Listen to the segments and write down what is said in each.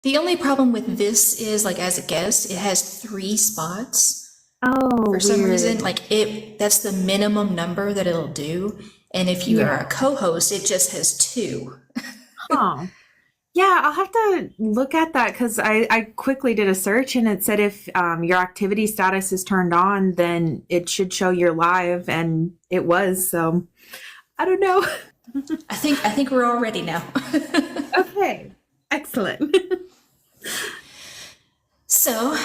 The only problem with this is, like, as a guest, it has 3 spots. Oh, For some reason, weird. like that's the minimum number that it'll do. And if you are a Yeah. co-host, it just has 2. Huh. Yeah, I'll have to look at that because I quickly did a search and it said if your activity status is turned on, then it should show you're live, and it was. So I don't know. I think we're all ready now. Okay, excellent. So,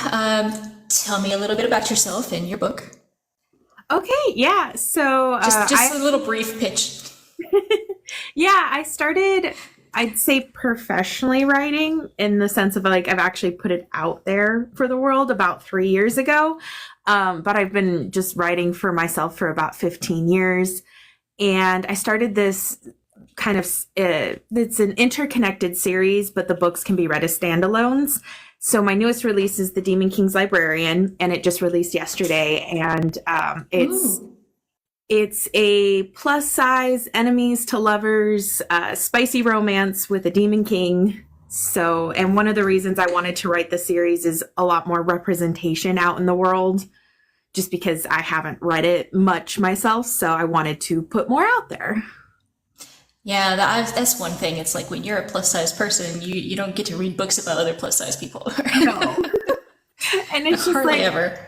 tell me a little bit about yourself and your book. Okay, yeah. So Just a little brief pitch. yeah, I started, I'd say professionally writing in the sense of like I've actually put it out there for the world about 3 years ago. But I've been just writing for myself for about 15 years. And I started this kind of, it's an interconnected series, but the books can be read as standalones. So my newest release is The Demon King's Librarian, and it just released yesterday. And Ooh. it's a plus size enemies to lovers, spicy romance with a demon king. So, and one of the reasons I wanted to write the series is a lot more representation out in the world, just because I haven't read it much myself. So I wanted to put more out there. Yeah, that's one thing. It's like when you're a plus size person, you don't get to read books about other plus size people. No. And it's just Hardly like, ever.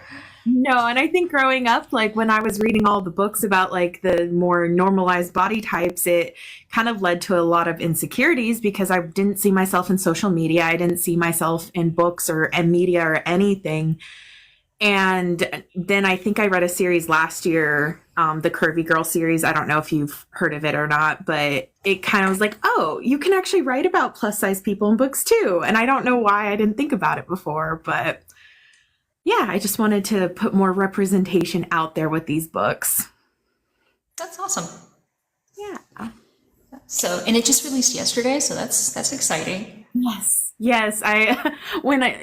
no, and I think growing up, like when I was reading all the books about like the more normalized body types, it kind of led to a lot of insecurities because I didn't see myself in social media. I didn't see myself in books or in media or anything. And then I think I read a series last year, the Curvy Girl series. I don't know if you've heard of it or not, but it kind of was like, oh, you can actually write about plus size people in books too. And I don't know why I didn't think about it before, but yeah, I just wanted to put more representation out there with these books. That's awesome. Yeah. So, and it just released yesterday, so that's exciting. Yes. Yes.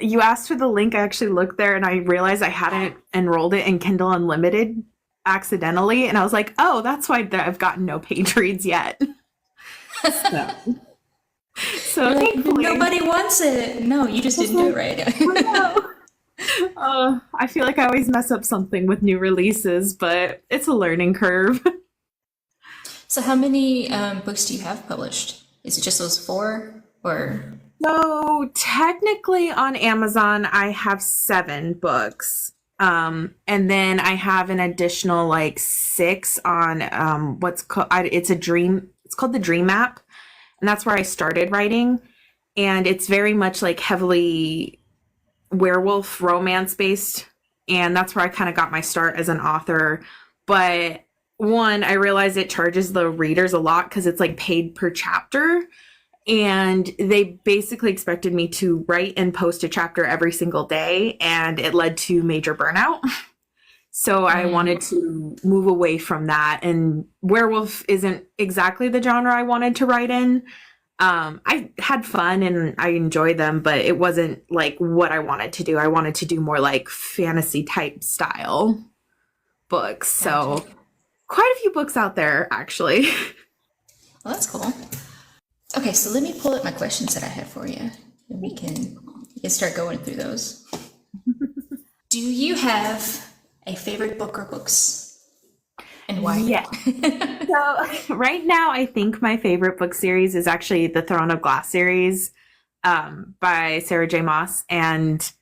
You asked for the link, I actually looked there and I realized I hadn't enrolled it in Kindle Unlimited accidentally. And I was like, oh, that's why I've gotten no page reads yet. So, You're so like, thankfully, nobody wants it. No, you just didn't do it right. no. I feel like I always mess up something with new releases, but it's a learning curve. So, how many books do you have published? Is it just those 4, or? So technically on Amazon, I have 7 books. And then I have an additional like 6 on what's called it's called the Dream Map. And that's where I started writing. And it's very much like heavily werewolf romance based. And that's where I kind of got my start as an author. But one, I realize it charges the readers a lot because it's like paid per chapter. And they basically expected me to write and post a chapter every single day, and it led to major burnout. So I wanted to move away from that. And werewolf isn't exactly the genre I wanted to write in. I had fun and I enjoyed them, but it wasn't like what I wanted to do. I wanted to do more like fantasy type style books. Gotcha. So quite a few books out there, actually. Well, that's cool. Okay, so let me pull up my questions that I have for you, and we can start going through those. Do you have a favorite book or books, and why? Yeah. So right now, I think my favorite book series is actually the Throne of Glass series by Sarah J. Maas. And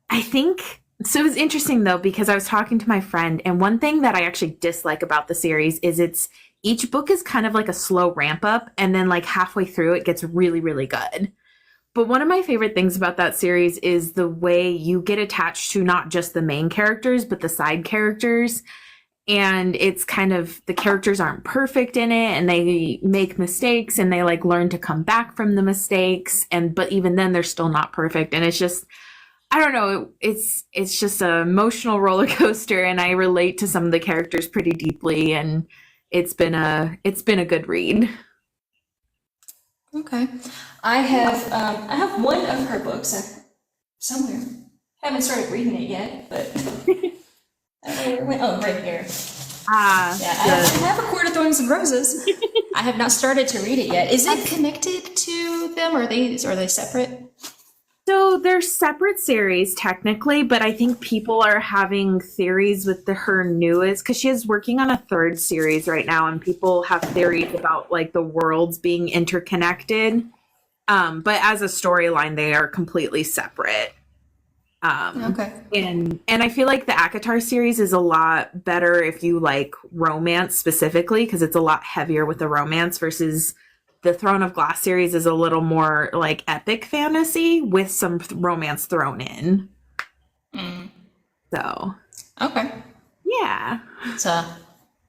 I think, so it was interesting though, because I was talking to my friend, and one thing that I actually dislike about the series is each book is kind of like a slow ramp up, and then like halfway through it gets really, really good. But one of my favorite things about that series is the way you get attached to not just the main characters, but the side characters. And it's kind of, the characters aren't perfect in it and they make mistakes and they like learn to come back from the mistakes. But even then they're still not perfect. And it's just, I don't know, it's just an emotional roller coaster, and I relate to some of the characters pretty deeply, and it's been a good read. Okay, I have one of her books somewhere. Haven't started reading it yet, but I don't know where it went. Oh, right here. Yeah, I have A Court of Thorns and Roses. I have not started to read it yet. Is it connected to them, or are they separate? So they're separate series technically, but I think people are having theories with her newest because she is working on a third series right now, and people have theories about like the worlds being interconnected. But as a storyline, they are completely separate. Okay. And I feel like the ACOTAR series is a lot better if you like romance specifically, because it's a lot heavier with the romance versus the Throne of Glass series is a little more like epic fantasy with some romance thrown in. So, Okay. yeah. So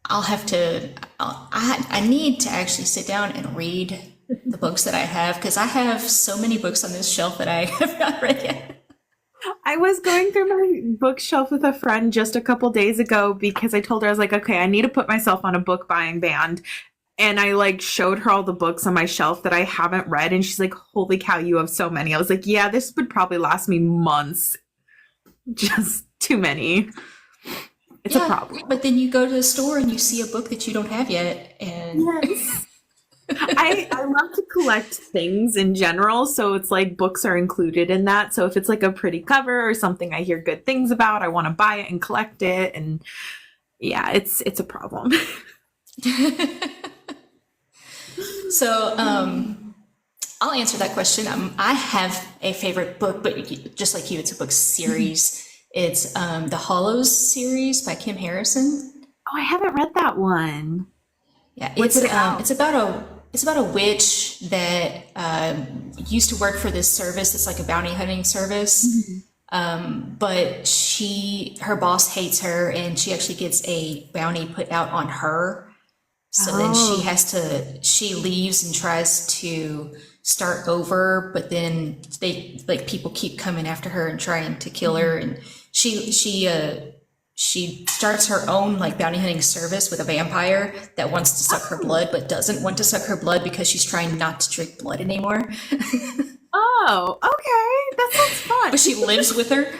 I'll have to, I need to actually sit down and read the books that I have, because I have so many books on this shelf that I have not read yet. I was going through my bookshelf with a friend just a couple days ago because I told her, I was like, okay, I need to put myself on a book buying ban. And I like showed her all the books on my shelf that I haven't read. And she's like, holy cow, you have so many. I was like, yeah, this would probably last me months. Just too many. It's a problem. But then you go to the store and you see a book that you don't have yet. And Yes. I love to collect things in general, so it's like books are included in that. So if it's like a pretty cover or something I hear good things about, I want to buy it and collect it. And yeah, it's a problem. So I'll answer that question. I have a favorite book, but just like you, it's a book series. It's the Hollows series by Kim Harrison. Oh, I haven't read that one. Yeah, What's it about? It's about a witch that used to work for this service. It's like a bounty hunting service. But her boss hates her, and she actually gets a bounty put out on her. So then she leaves and tries to start over, but then people keep coming after her and trying to kill her. And she starts her own like bounty hunting service with a vampire that wants to suck her blood, but doesn't want to suck her blood because she's trying not to drink blood anymore. Oh, okay. That sounds fun. But she lives with her.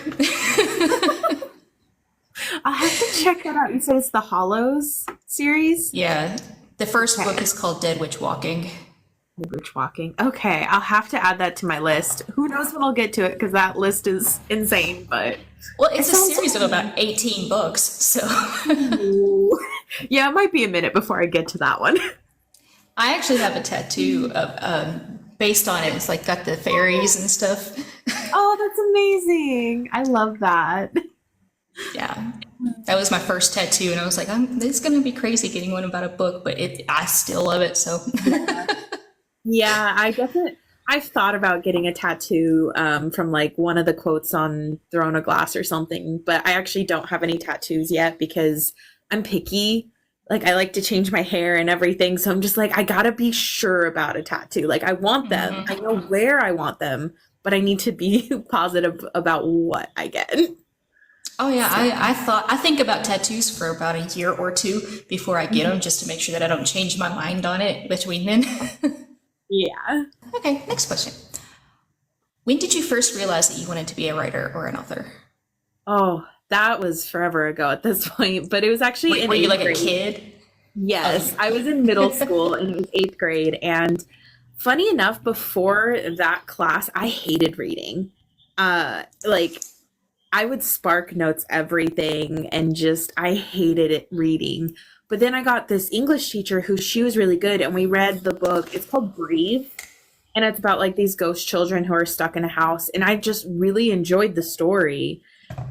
I'll have to check that out. You said it's the Hollows series? Yeah. The first book is called Dead Witch Walking. Witch Walking. Okay, I'll have to add that to my list. Who knows when I'll get to it, because that list is insane, but... Well, it's a series of about 18 books, so... Yeah, it might be a minute before I get to that one. I actually have a tattoo of based on it. It's like got the fairies and stuff. Oh, that's amazing. I love that. Yeah. That was my first tattoo, and I was like, it's going to be crazy getting one about a book, but I still love it, so... Yeah, I've thought about getting a tattoo from like one of the quotes on Throne of Glass or something, but I actually don't have any tattoos yet because I'm picky. Like I like to change my hair and everything, so I'm just like, I gotta be sure about a tattoo. Like I want them, I know where I want them, but I need to be positive about what I get. Oh yeah, I think about tattoos for about a year or two before I get them, just to make sure that I don't change my mind on it between then. Yeah. Okay, next question. When did you first realize that you wanted to be a writer or an author? Oh, that was forever ago at this point, but it was actually in Were you like grade. a kid? Yes, I was in middle school and it was 8th grade. And funny enough, before that class, I hated reading. Like I would spark notes everything and just I hated it reading. But then I got this English teacher she was really good, and we read the book. It's called Breathe, and it's about like these ghost children who are stuck in a house. And I just really enjoyed the story.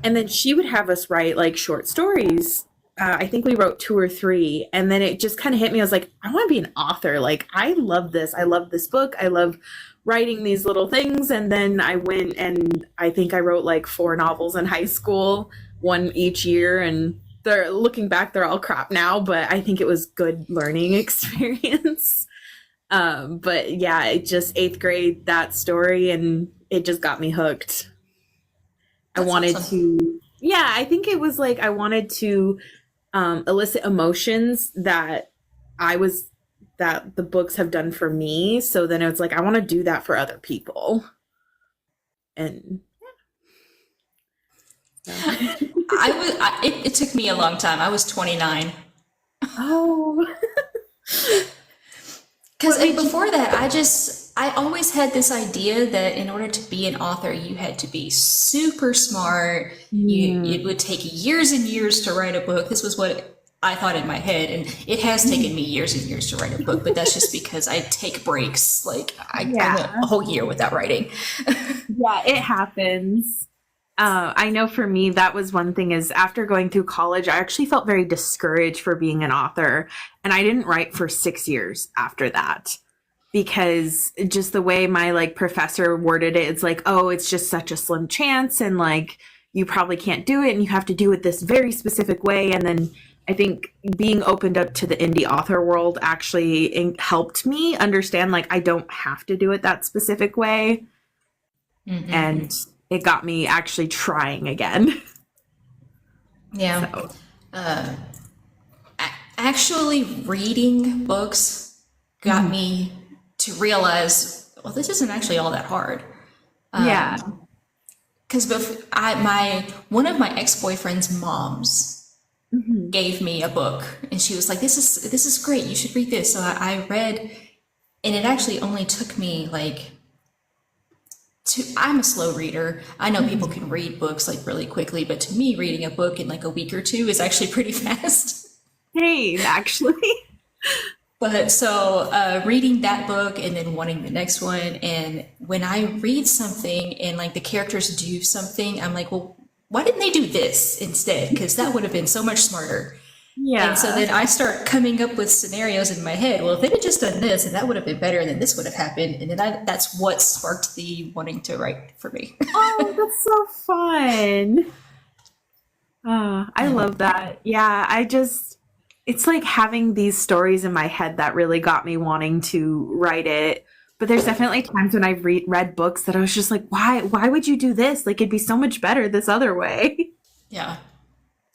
And then she would have us write like short stories. I think we wrote 2 or 3, and then it just kind of hit me. I was like, I want to be an author. Like, I love this. I love this book. I love writing these little things. And then I went and I think I wrote like 4 novels in high school, 1 each year. And they're looking back, they're all crap now, but I think it was good learning experience. But yeah, it just 8th grade, that story, and it just got me hooked. That's I wanted awesome. I think it was like I wanted to elicit emotions that the books have done for me. So then it was like, I want to do that for other people. And yeah. It took me a long time. I was 29. Oh. Because before that, I always had this idea that in order to be an author, you had to be super smart. It would take years and years to write a book. This was what I thought in my head, and it has taken me years and years to write a book. But that's just because I take breaks. Like I went Yeah. a whole year without writing. Yeah, it happens. I know for me, that was one thing is after going through college, I actually felt very discouraged for being an author. And I didn't write for 6 years after that because just the way my like professor worded it, it's like, oh, it's just such a slim chance. And like, you probably can't do it and you have to do it this very specific way. And then I think being opened up to the indie author world actually helped me understand like, I don't have to do it that specific way. And it got me actually trying again. Yeah. So, Actually, reading books got me to realize, well, this isn't actually all that hard. yeah. Because one of my ex-boyfriend's moms gave me a book, and she was like, "This is great. You should read this." So I read, and it actually only took me like I'm a slow reader. I know people can read books like really quickly, but to me, reading a book in like a week or two is actually pretty fast. Hey, actually. But so reading that book and then wanting the next one, and when I read something and like the characters do something, I'm like, well, why didn't they do this instead? Because that would have been so much smarter. Yeah. And so then I start coming up with scenarios in my head. Well, if they'd have just done this, and that would have been better, and then this would have happened, and then that's what sparked the wanting to write for me. Oh, that's so fun. I love that. Yeah, it's like having these stories in my head that really got me wanting to write it. But there's definitely times when I've read books that I was just like, why would you do this? Like, it'd be so much better this other way. Yeah.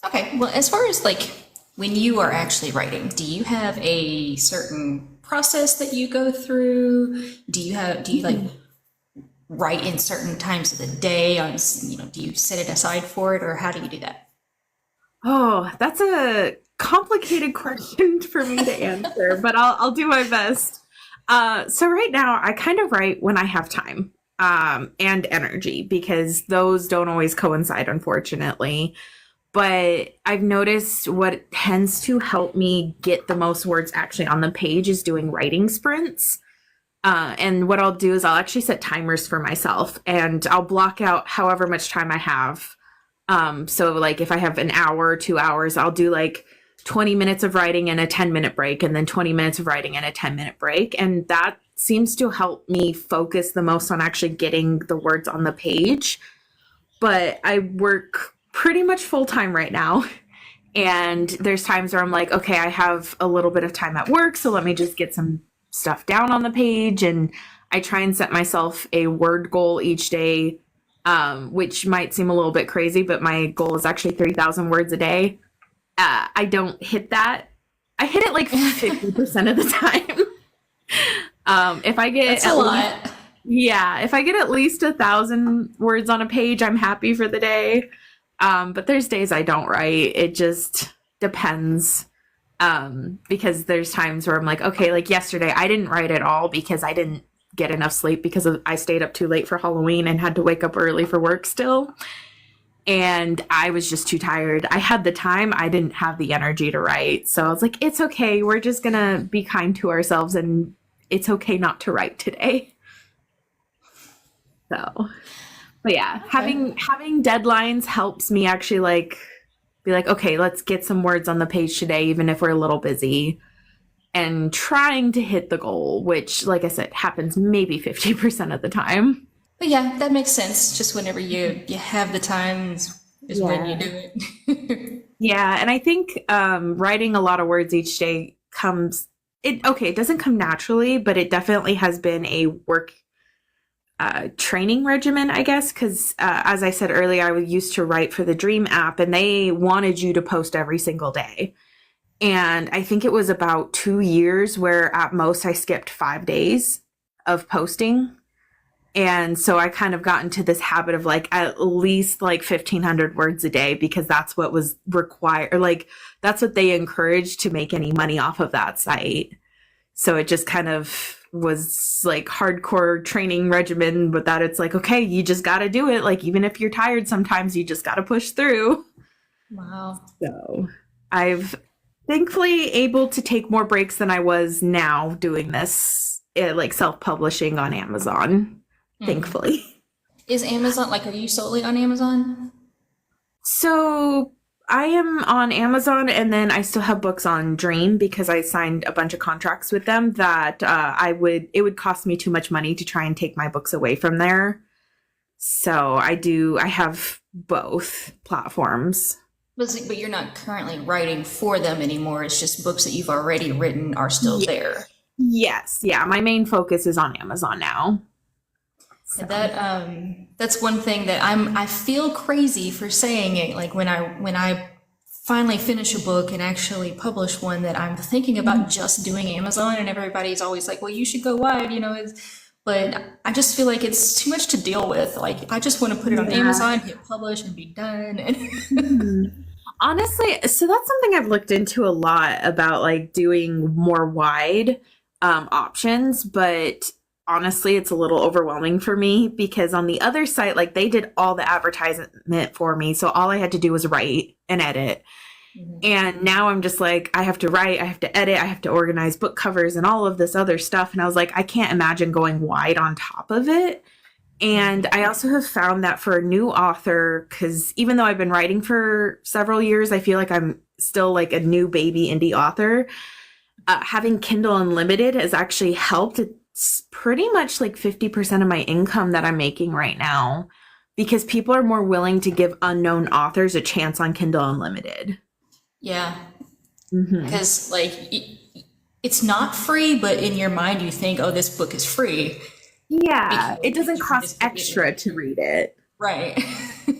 Okay. Well, as far as like when you are actually writing, do you have a certain process that you go through? Do you like write in certain times of the day on, do you set it aside for it, or how do you do that? Oh, that's a complicated question for me to answer, but I'll do my best. So right now, I kind of write when I have time and energy because those don't always coincide, unfortunately. But I've noticed what tends to help me get the most words actually on the page is doing writing sprints. And what I'll do is I'll actually set timers for myself and I'll block out however much time I have. So like if I have an hour, 2 hours, I'll do like 20 minutes of writing and a 10-minute break, and then 20 minutes of writing and a 10-minute break. And that seems to help me focus the most on actually getting the words on the page. But I work pretty much full time right now. And there's times where I'm like, okay, I have a little bit of time at work, so let me just get some stuff down on the page. And I try and set myself a word goal each day, which might seem a little bit crazy, but my goal is actually 3,000 words a day. I don't hit that. I hit it like 50% of the time. If I get That's a lot. yeah, if I get at least 1,000 words on a page, I'm happy for the day. But there's days I don't write. It just depends. Because there's times where I'm like, okay, like yesterday I didn't write at all because I didn't get enough sleep because I stayed up too late for Halloween and had to wake up early for work still. And I was just too tired. I had the time, I didn't have the energy to write. So I was like, it's okay. We're just gonna be kind to ourselves and it's okay not to write today. So, but yeah, having deadlines helps me actually like be like, okay, let's get some words on the page today, even if we're a little busy, and trying to hit the goal, which, like I said, happens maybe 50% of the time. But yeah, that makes sense. Just whenever you have the time is when you do it. Yeah, and I think writing a lot of words each day it doesn't come naturally, but it definitely has been a work training regimen, I guess, because as I said earlier, I used to write for the Dream app and they wanted you to post every single day. And I think it was about 2 years where at most I skipped 5 days of posting. And so I kind of got into this habit of like at least like 1,500 words a day because that's what was required, or like that's what they encouraged to make any money off of that site. So it just kind of was like hardcore training regimen, but that it's like, okay, you just got to do it. Like, even if you're tired, sometimes you just got to push through. Wow. So I've thankfully able to take more breaks than I was now doing this, like self-publishing on Amazon, thankfully. Is Amazon, like, are you solely on Amazon? So I am on Amazon, and then I still have books on Dream because I signed a bunch of contracts with them that it would cost me too much money to try and take my books away from there. So I have both platforms. But you're not currently writing for them anymore. It's just books that you've already written are still there. Yes. Yeah. My main focus is on Amazon now. So. That's one thing that I feel crazy for saying it. Like when I finally finish a book and actually publish one, that I'm thinking about just doing Amazon, and everybody's always like, well, you should go wide, but I just feel like it's too much to deal with. Like, I just want to put it on Amazon, hit publish, and be done. Honestly, so that's something I've looked into a lot about, like doing more wide options, but honestly, it's a little overwhelming for me because on the other site, like they did all the advertisement for me. So all I had to do was write and edit. And now I'm just like, I have to write, I have to edit, I have to organize book covers and all of this other stuff. And I was like, I can't imagine going wide on top of it. And I also have found that for a new author, because even though I've been writing for several years, I feel like I'm still like a new baby indie author. Having Kindle Unlimited has actually helped. It's pretty much like 50% of my income that I'm making right now, because people are more willing to give unknown authors a chance on Kindle Unlimited. Yeah. Because like it's not free, but in your mind you think, oh, this book is free. Yeah, it doesn't cost extra to read it. Right.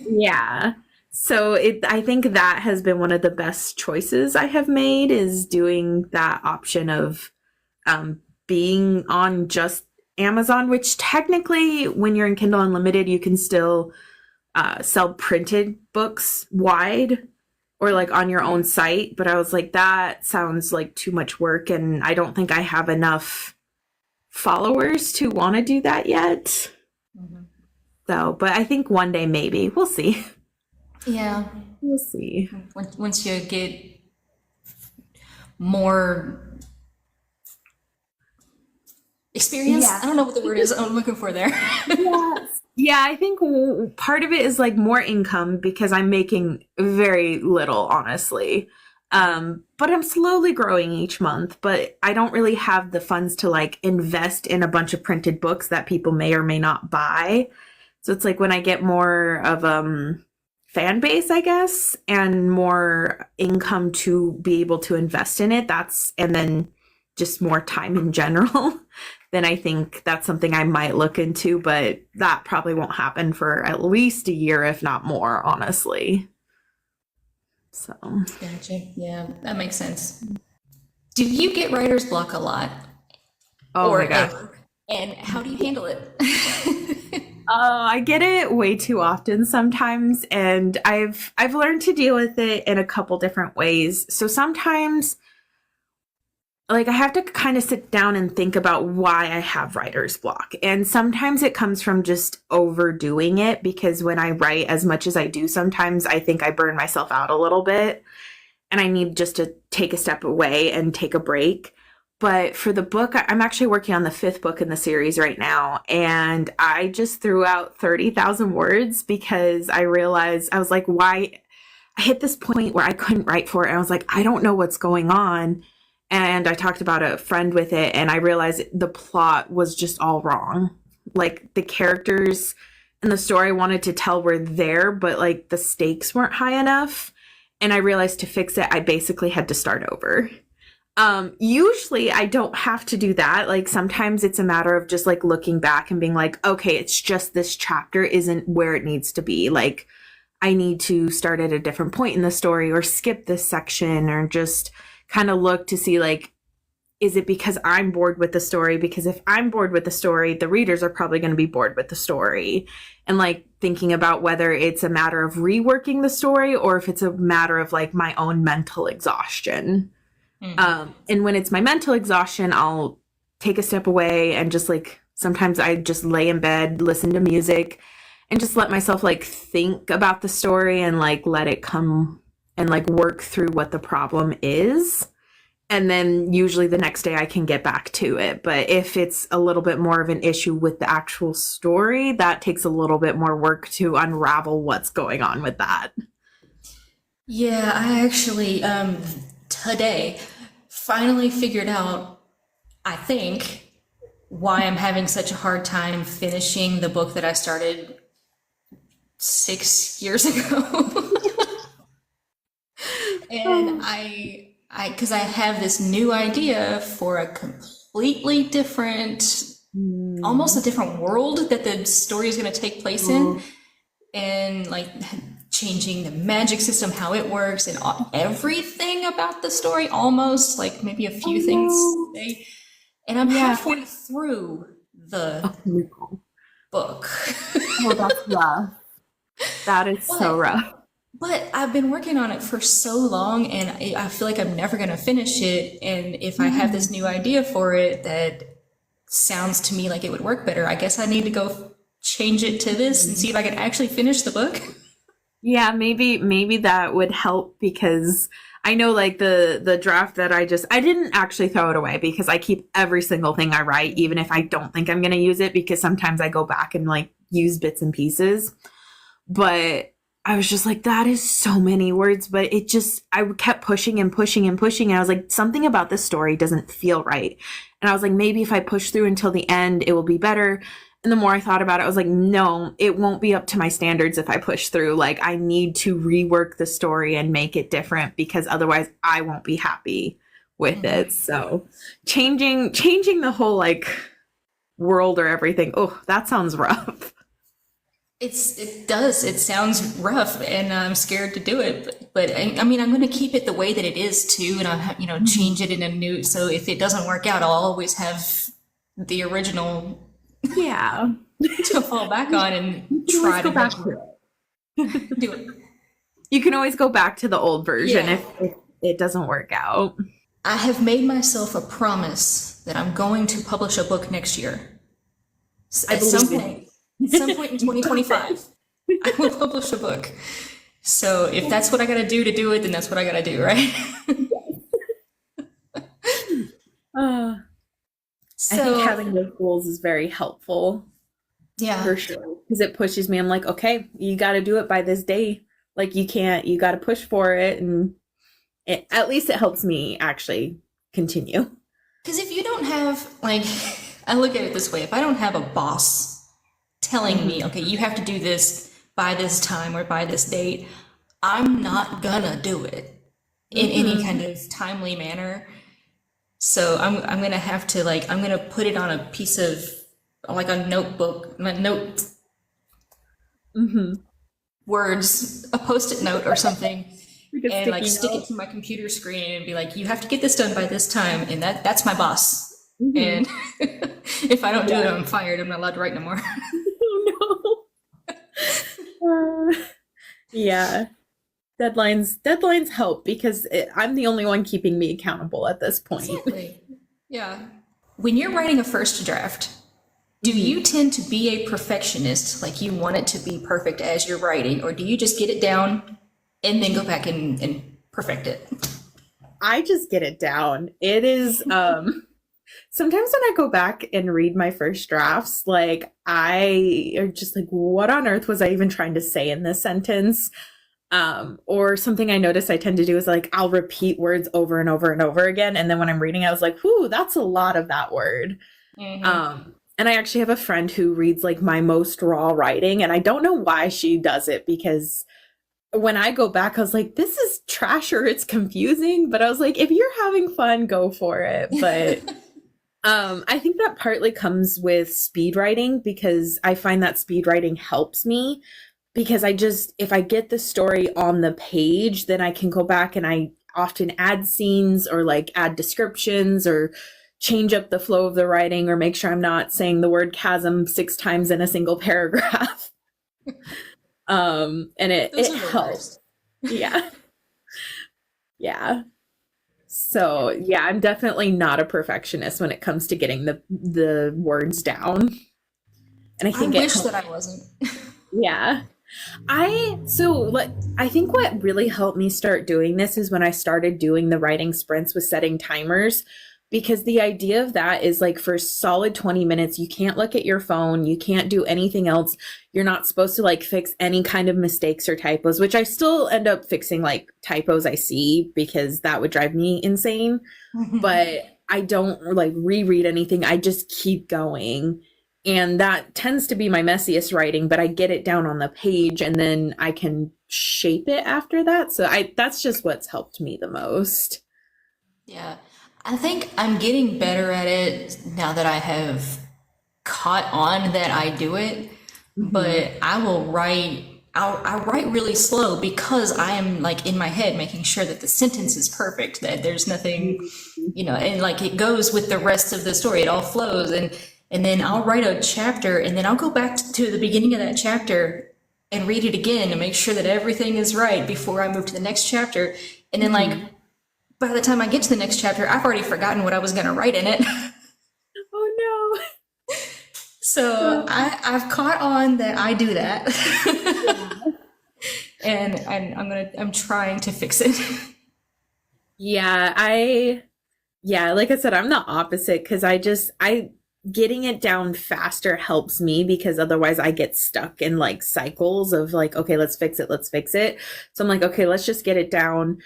Yeah. So I think that has been one of the best choices I have made, is doing that option of being on just Amazon, which technically when you're in Kindle Unlimited, you can still sell printed books wide or like on your own site. But I was like, that sounds like too much work, and I don't think I have enough followers to want to do that yet. So, but I think one day maybe. We'll see. Yeah. We'll see. Once you get more experience. I don't know what the word is I'm looking for there. Yes. Yeah, I think part of it is like more income, because I'm making very little, honestly. But I'm slowly growing each month, but I don't really have the funds to like invest in a bunch of printed books that people may or may not buy. So it's like when I get more of fan base, I guess, and more income to be able to invest in it, and then just more time in general, then I think that's something I might look into, but that probably won't happen for at least a year, if not more, honestly. So. Gotcha. Yeah, that makes sense. Do you get writer's block a lot? Oh my God. Ever? And how do you handle it? I get it way too often sometimes, and I've learned to deal with it in a couple different ways. So sometimes, like, I have to kind of sit down and think about why I have writer's block. And sometimes it comes from just overdoing it, because when I write as much as I do, sometimes I think I burn myself out a little bit and I need just to take a step away and take a break. But for the book, I'm actually working on the 5th book in the series right now. And I just threw out 30,000 words because I realized, I was like, why? I hit this point where I couldn't write for it. And I was like, I don't know what's going on. And I talked about a friend with it, and I realized the plot was just all wrong. Like, the characters and the story I wanted to tell were there, but like the stakes weren't high enough. And I realized to fix it, I basically had to start over. Usually I don't have to do that. Like, sometimes it's a matter of just like looking back and being like, okay, it's just this chapter isn't where it needs to be. Like, I need to start at a different point in the story, or skip this section, or just kind of look to see, like, is it because I'm bored with the story? Because if I'm bored with the story, the readers are probably going to be bored with the story. And like thinking about whether it's a matter of reworking the story, or if it's a matter of like my own mental exhaustion. And when it's my mental exhaustion, I'll take a step away and just like sometimes I just lay in bed, listen to music, and just let myself like think about the story and like let it come and like work through what the problem is. And then usually the next day I can get back to it. But if it's a little bit more of an issue with the actual story, that takes a little bit more work to unravel what's going on with that. Yeah, I actually today finally figured out, I think, why I'm having such a hard time finishing the book that I started 6 years ago. And because I have this new idea for a completely different, almost a different world that the story is going to take place in, and like changing the magic system, how it works, and everything about the story, almost like maybe a few things. And I'm halfway through the book. Oh, that's rough. That is so rough. But I've been working on it for so long, and I feel like I'm never going to finish it. And if I have this new idea for it that sounds to me like it would work better, I guess I need to go change it to this and see if I can actually finish the book. Yeah, maybe that would help, because I know like the draft that I didn't actually throw it away, because I keep every single thing I write, even if I don't think I'm going to use it, because sometimes I go back and like use bits and pieces. But I was just like, that is so many words, but I kept pushing and pushing and pushing. And I was like, something about this story doesn't feel right. And I was like, maybe if I push through until the end, it will be better. And the more I thought about it, I was like, no, it won't be up to my standards if I push through. Like, I need to rework the story and make it different, because otherwise I won't be happy with it. So changing the whole like world or everything. Oh, that sounds rough. It does. It sounds rough, and I'm scared to do it. But I mean, I'm going to keep it the way that it is too, and I'll change it in a new. So if it doesn't work out, I'll always have the original. Yeah. To fall back on and try to back to do it. You can always go back to the old version if it doesn't work out. I have made myself a promise that I'm going to publish a book next year. At some point in 2025, I will publish a book. So if that's what I got to do it, then that's what I got to do, right? I think having those goals is very helpful. Yeah. For sure. Because it pushes me. I'm like, okay, you got to do it by this day. Like, you got to push for it. And at least it helps me actually continue. Because if you don't have, like, I look at it this way, if I don't have a boss telling me, okay, you have to do this by this time or by this date, I'm not gonna do it in any kind of timely manner. So I'm gonna have to, like, I'm gonna put it on a piece of, like, a notebook, words, a Post-it note or something, and like stick it to my computer screen and be like, you have to get this done by this time, and that's my boss. And if I don't do it, I'm fired. I'm not allowed to write no more. Yeah. Deadlines help, because I'm the only one keeping me accountable at this point. Exactly. Yeah. When you're writing a first draft, do you tend to be a perfectionist, like you want it to be perfect as you're writing, or do you just get it down and then go back and perfect it? I just get it down. It is sometimes when I go back and read my first drafts, like, I are just like, what on earth was I even trying to say in this sentence? Or something I notice I tend to do is, like, I'll repeat words over and over and over again. And then when I'm reading, I was like, whew, that's a lot of that word. And I actually have a friend who reads like my most raw writing, and I don't know why she does it, because when I go back, I was like, this is trash or it's confusing. But I was like, if you're having fun, go for it. But I think that partly comes with speed writing, because I find that speed writing helps me, because if I get the story on the page, then I can go back and I often add scenes or like add descriptions or change up the flow of the writing or make sure I'm not saying the word chasm 6 times in a single paragraph. And it helps. Yeah. Yeah. So yeah, I'm definitely not a perfectionist when it comes to getting the words down. And I I think it wish helps. that I wasn't. Yeah. I think what really helped me start doing this is when I started doing the writing sprints with setting timers, because the idea of that is like for a solid 20 minutes you can't look at your phone, you can't do anything else. You're not supposed to like fix any kind of mistakes or typos, which I still end up fixing like typos I see because that would drive me insane, but I don't like reread anything. I just keep going. And that tends to be my messiest writing, but I get it down on the page and then I can shape it after that. So I that's just what's helped me the most. Yeah. I think I'm getting better at it now that I have caught on that I do it, Mhm. but I write really slow because I am like in my head making sure that the sentence is perfect, that there's nothing, and like it goes with the rest of the story. It all flows, and then I'll write a chapter and then I'll go back to the beginning of that chapter and read it again to make sure that everything is right before I move to the next chapter. And then like Mhm. by the time I get to the next chapter, I've already forgotten what I was going to write in it. Oh So no. I've caught on that I do that. Yeah. And I'm trying to fix it. Yeah, like I said, I'm the opposite because I getting it down faster helps me because otherwise I get stuck in like cycles of like, okay, let's fix it, let's fix it. So I'm like, okay, let's just get it down.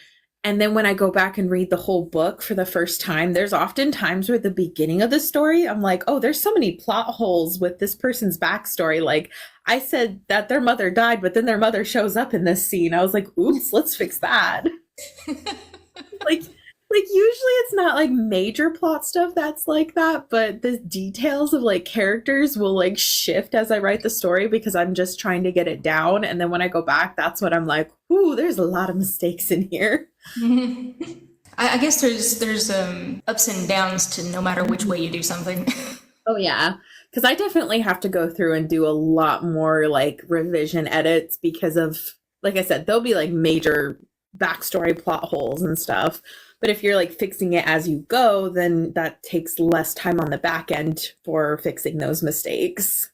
And then when I go back and read the whole book for the first time, there's often times where the beginning of the story, I'm like, oh, there's so many plot holes with this person's backstory. Like I said that their mother died, but then their mother shows up in this scene. I was like, oops, let's fix that. like usually it's not like major plot stuff that's like that, but the details of like characters will like shift as I write the story because I'm just trying to get it down, and then when I go back that's when I'm like, ooh, there's a lot of mistakes in here. I guess there's ups and downs to no matter which way you do something. Oh yeah, because I definitely have to go through and do a lot more like revision edits because of, like I said, there'll be like major backstory plot holes and stuff. But if you're like fixing it as you go, then that takes less time on the back end for fixing those mistakes.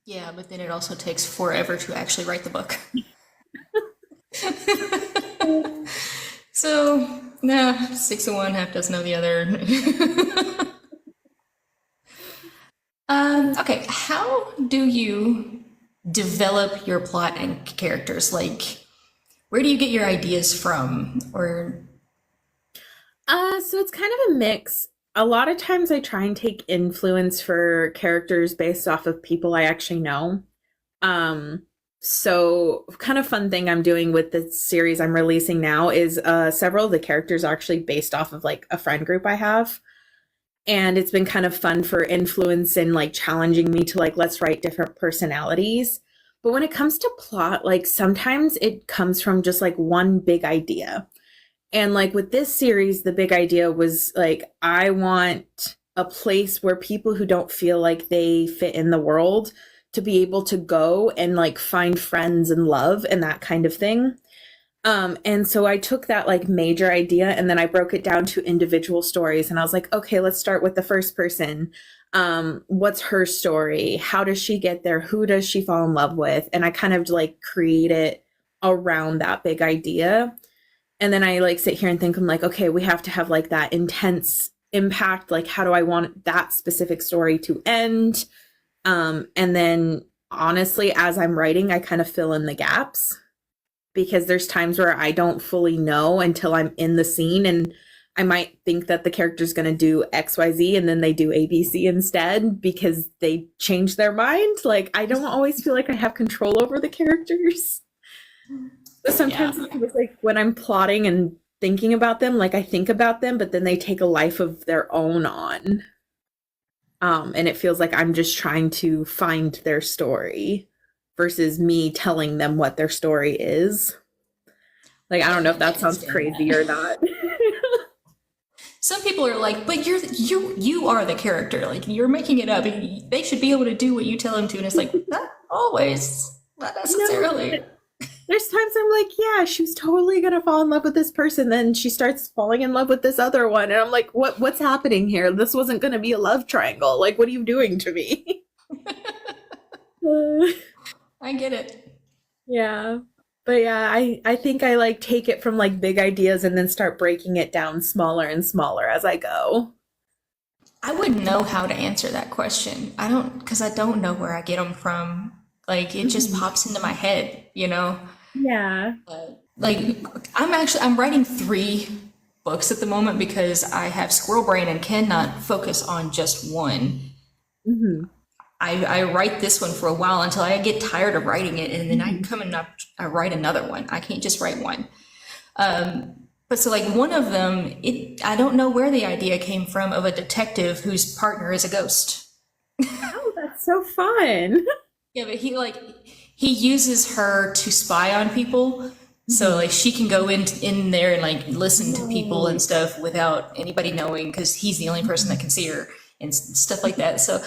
Yeah, but then it also takes forever to actually write the book. So, nah, six of one, half dozen of the other. Okay, how do you develop your plot and characters? Like, where do you get your ideas from? Or, So it's kind of a mix. A lot of times I try and take influence for characters based off of people I actually know. Um, so kind of fun thing I'm doing with the series I'm releasing now is several of the characters are actually based off of like a friend group I have. And it's been kind of fun for influence and like challenging me to like, let's write different personalities. But when it comes to plot, like sometimes it comes from just like one big idea. And like with this series, the big idea was like, I want a place where people who don't feel like they fit in the world to be able to go and like find friends and love and that kind of thing. And so I took that like major idea and then I broke it down to individual stories. And I was like, okay, let's start with the first person. What's her story? How does she get there? Who does she fall in love with? And I kind of like create it around that big idea. And then I like sit here and think, I'm like, okay, we have to have like that intense impact. Like, how do I want that specific story to end? And then honestly, as I'm writing, I kind of fill in the gaps because there's times where I don't fully know until I'm in the scene, and I might think that the character's going to do XYZ and then they do ABC instead because they change their mind. Like, I don't always feel like I have control over the characters. yeah. Sometimes it feels like when I'm plotting and thinking about them, like I think about them, but then they take a life of their own on. And it feels like I'm just trying to find their story versus me telling them what their story is. Like, I don't know if Definitely that sounds understand crazy or that. not. Some people are like, but you are the character. Like you're making it up. They should be able to do what you tell them to. And it's like, not always, not No, necessarily. There's times I'm like, yeah, she was totally gonna fall in love with this person. Then she starts falling in love with this other one. And I'm like, what's happening here? This wasn't gonna be a love triangle. Like, what are you doing to me? Uh, I get it. yeah. But yeah, I think I like take it from like big ideas and then start breaking it down smaller and smaller as I go. I wouldn't know how to answer that question. I don't, because I don't know where I get them from. Like, it just Mhm. pops into my head, you know? Yeah. Like, I'm writing 3 books at the moment because I have squirrel brain and cannot focus on just one. Hmm. I write this one for a while until I get tired of writing it, and then I Hmm. come and I write another one. I can't just write one. But so like one of them, I don't know where the idea came from of a detective whose partner is a ghost. Oh, that's so fun. Yeah, but he uses her to spy on people. So Mhm. like she can go in there and like listen to people and Right. stuff without anybody knowing because he's the only person that can see her and stuff like that. So,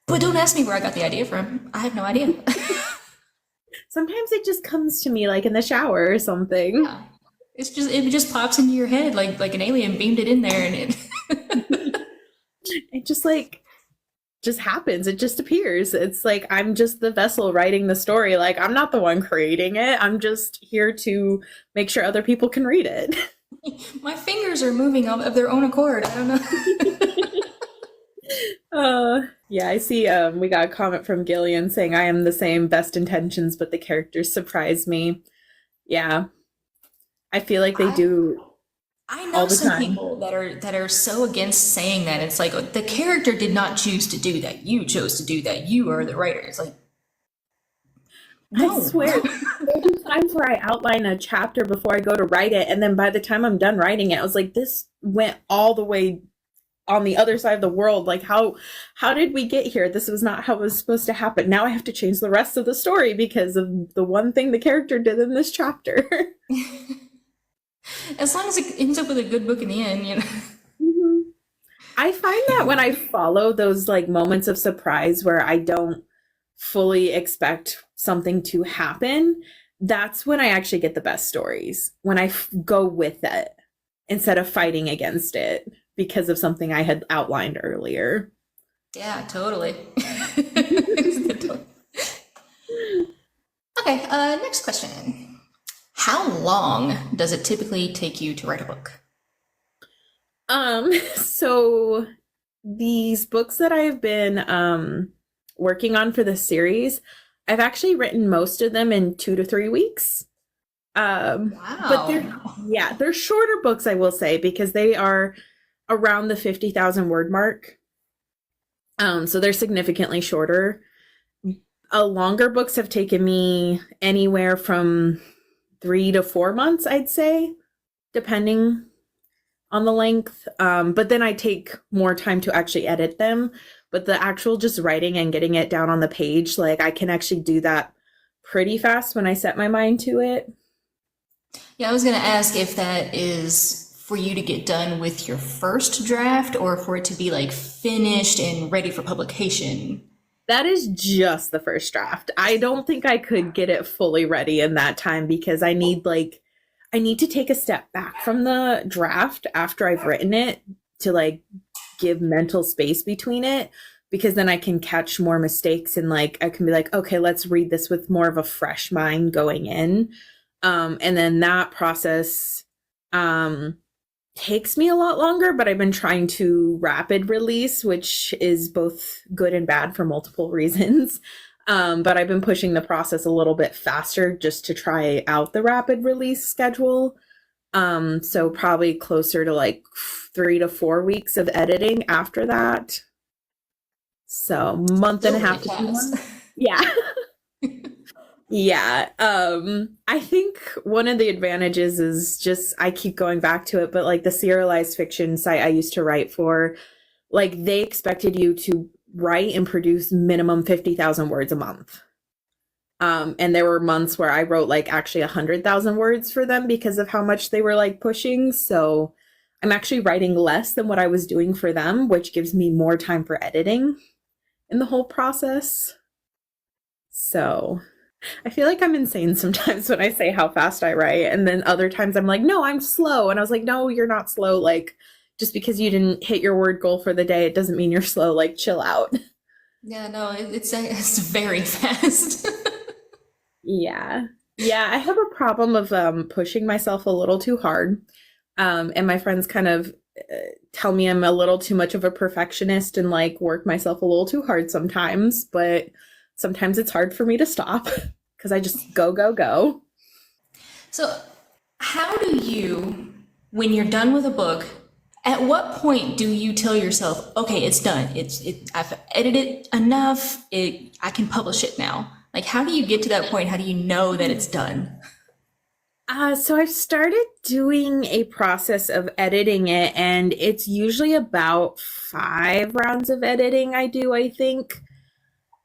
but don't ask me where I got the idea from. I have no idea. Sometimes it just comes to me like in the shower or something. Yeah, it just pops into your head like an alien beamed it in there and it. It just happens. It just appears. It's like I'm just the vessel writing the story. Like I'm not the one creating it. I'm just here to make sure other people can read it. My fingers are moving of their own accord. I don't know. Yeah, I see we got a comment from Gillian saying I am the same, best intentions, but the characters surprise me. Yeah, I feel like they I do I know all the some time. people that are so against saying that. It's like the character did not choose to do that. You chose to do that. You are the writer. It's like I no. swear, there'll be times where I outline a chapter before I go to write it, and then by the time I'm done writing it, I was like, this went all the way on the other side of the world. Like how did we get here? This was not how it was supposed to happen. Now I have to change the rest of the story because of the one thing the character did in this chapter. As long as it ends up with a good book in the end, you know. Mhm. I find that when I follow those like moments of surprise where I don't fully expect something to happen, that's when I actually get the best stories. When I go with it instead of fighting against it because of something I had outlined earlier. Yeah, totally. Okay, next question. How long does it typically take you to write a book? So these books that I've been working on for the series, I've actually written most of them in 2 to 3 weeks. But Wow. they're shorter books, I will say, because they are around the 50,000 word mark. So they're significantly shorter. Longer books have taken me anywhere from 3 to 4 months, I'd say, depending on the length. But then I take more time to actually edit them. But the actual just writing and getting it down on the page, like I can actually do that pretty fast when I set my mind to it. Yeah, I was going to ask if that is for you to get done with your first draft or for it to be like finished and ready for publication. That is just the first draft. I don't think I could get it fully ready in that time because I need to take a step back from the draft after I've written it to like give mental space between it because then I can catch more mistakes and like I can be like, okay, let's read this with more of a fresh mind going in. And then that process um takes me a lot longer, but I've been trying to rapid release, which is both good and bad for multiple reasons. But I've been pushing the process a little bit faster just to try out the rapid release schedule. So probably closer to like 3 to 4 weeks of editing after that. So month and Still a really half to two fast. months. Yeah. Yeah. I think one of the advantages is just I keep going back to it, but like the serialized fiction site I used to write for, like they expected you to write and produce minimum 50,000 words a month. And there were months where I wrote like actually 100,000 words for them because of how much they were like pushing. So I'm actually writing less than what I was doing for them, which gives me more time for editing in the whole process. So I feel like I'm insane sometimes when I say how fast I write. And then other times I'm like, no, I'm slow. And I was like, no, you're not slow. Like, just because you didn't hit your word goal for the day, it doesn't mean you're slow. Like, chill out. Yeah, no, it's very fast. Yeah. Yeah, I have a problem of pushing myself a little too hard. And my friends kind of tell me I'm a little too much of a perfectionist and like work myself a little too hard sometimes, but sometimes it's hard for me to stop because I just go, go, go. So, how do you, when you're done with a book, at what point do you tell yourself, okay, it's done. I've edited enough. I can publish it now. Like, how do you get to that point? How do you know that it's done? So I've started doing a process of editing it, and it's usually about 5 rounds of editing I do, I think.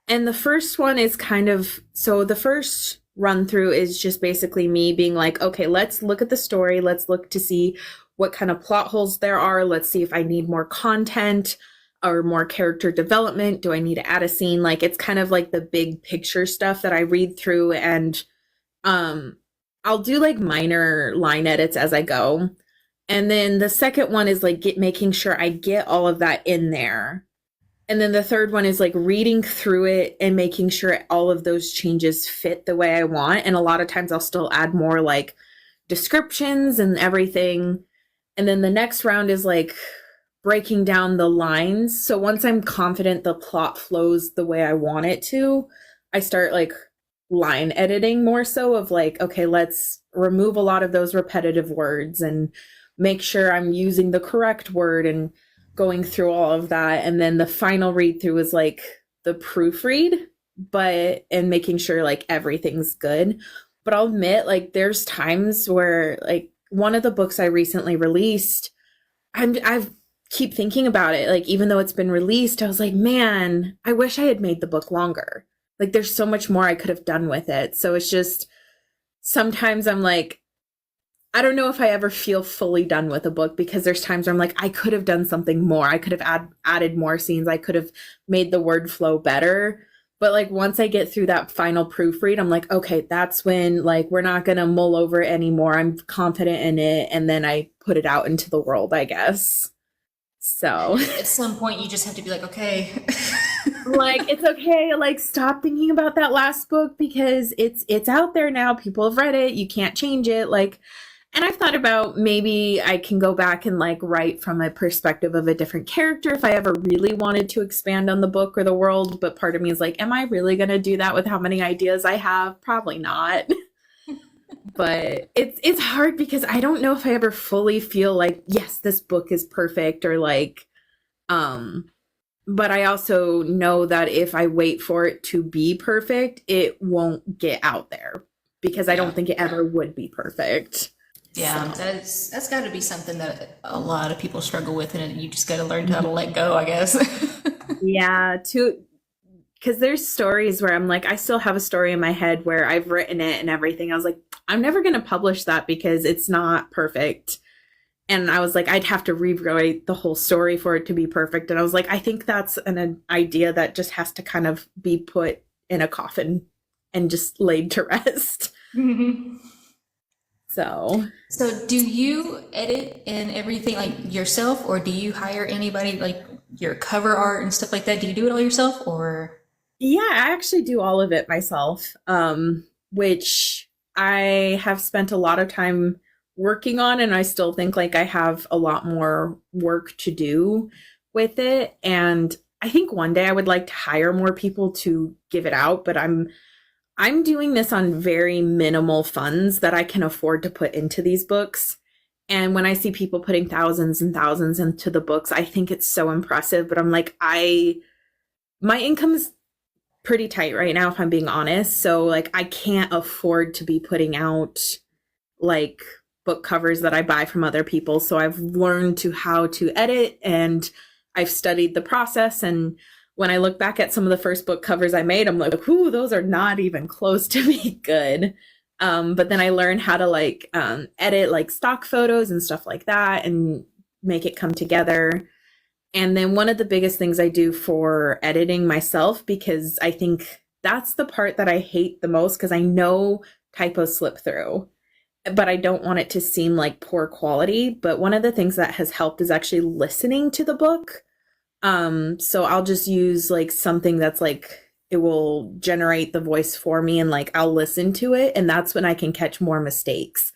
And the first one is kind of so the first run through is just basically me being like, okay, let's look at the story. Let's look to see what kind of plot holes there are. Let's see if I need more content or more character development. Do I need to add a scene? Like it's kind of like the big picture stuff that I read through and um I'll do like minor line edits as I go. And then the second one is like making sure I get all of that in there. And then the third one is like reading through it and making sure all of those changes fit the way I want. And a lot of times I'll still add more like descriptions and everything. And then the next round is like breaking down the lines. So once I'm confident the plot flows the way I want it to, I start like line editing more so of like, okay, let's remove a lot of those repetitive words and make sure I'm using the correct word and going through all of that. And then the final read through is like the proofread, but and making sure like everything's good. But I'll admit, like, there's times where like one of the books I recently released, I've keep thinking about it. Like, even though it's been released, I was like, man, I wish I had made the book longer. Like, there's so much more I could have done with it. So it's just sometimes I'm like, I don't know if I ever feel fully done with a book because there's times where I'm like, I could have done something more. I could have added more scenes. I could have made the word flow better. But like once I get through that final proofread, I'm like, okay, that's when like we're not gonna mull over it anymore. I'm confident in it, and then I put it out into the world, I guess. So At some point, you just have to be like, okay. like it's okay, like stop thinking about that last book because it's out there now. People have read it. You can't change it. Like, and I've thought about maybe I can go back and like write from a perspective of a different character if I ever really wanted to expand on the book or the world. But part of me is like, am I really going to do that with how many ideas I have? Probably not. But it's hard because I don't know if I ever fully feel like, yes, this book is perfect or like, but I also know that if I wait for it to be perfect, it won't get out there because I Yeah. don't think it ever would be perfect. Yeah, So. that's got to be something that a lot of people struggle with, and you just got to learn how to let go, I guess. Yeah, to because there's stories where I'm like, I still have a story in my head where I've written it and everything. I was like, I'm never going to publish that because it's not perfect. And I was like, I'd have to rewrite the whole story for it to be perfect. And I was like, I think that's an idea that just has to kind of be put in a coffin and just laid to rest. So, So, do you edit and everything like yourself, or do you hire anybody like your cover art and stuff like that? Do you do it all yourself, or? yeah, I actually do all of it myself, which I have spent a lot of time working on, and I still think like I have a lot more work to do with it. And I think one day I would like to hire more people to give it out, but I'm doing this on very minimal funds that I can afford to put into these books. And when I see people putting thousands and thousands into the books, I think it's so impressive. But I'm like, my income is pretty tight right now, if I'm being honest. So like I can't afford to be putting out like book covers that I buy from other people. So I've learned to how to edit and I've studied the process. And when I look back at some of the first book covers I made, I'm like, ooh, those are not even close to be good. But then I learned how to like edit like stock photos and stuff like that and make it come together. And then one of the biggest things I do for editing myself, because I think that's the part that I hate the most because I know typos slip through, but I don't want it to seem like poor quality. But one of the things that has helped is actually listening to the book. So I'll just use like something that's like it will generate the voice for me and like I'll listen to it, and that's when I can catch more mistakes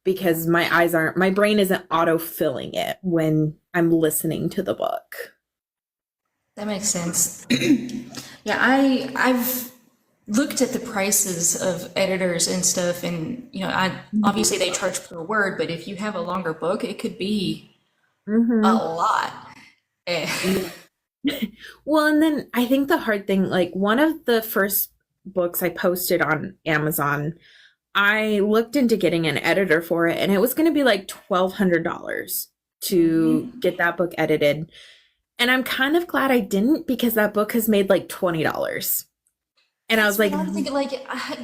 because my brain isn't auto-filling it when I'm listening to the book. That makes sense. Yeah, I've looked at the prices of editors and stuff, and I obviously they charge per word, but if you have a longer book, it could be a lot. Eh. Well, and then I think the hard thing, like one of the first books I posted on Amazon, I looked into getting an editor for it, and it was going to be like $1,200 to get that book edited. And I'm kind of glad I didn't because that book has made like $20. And I was like, I'm thinking like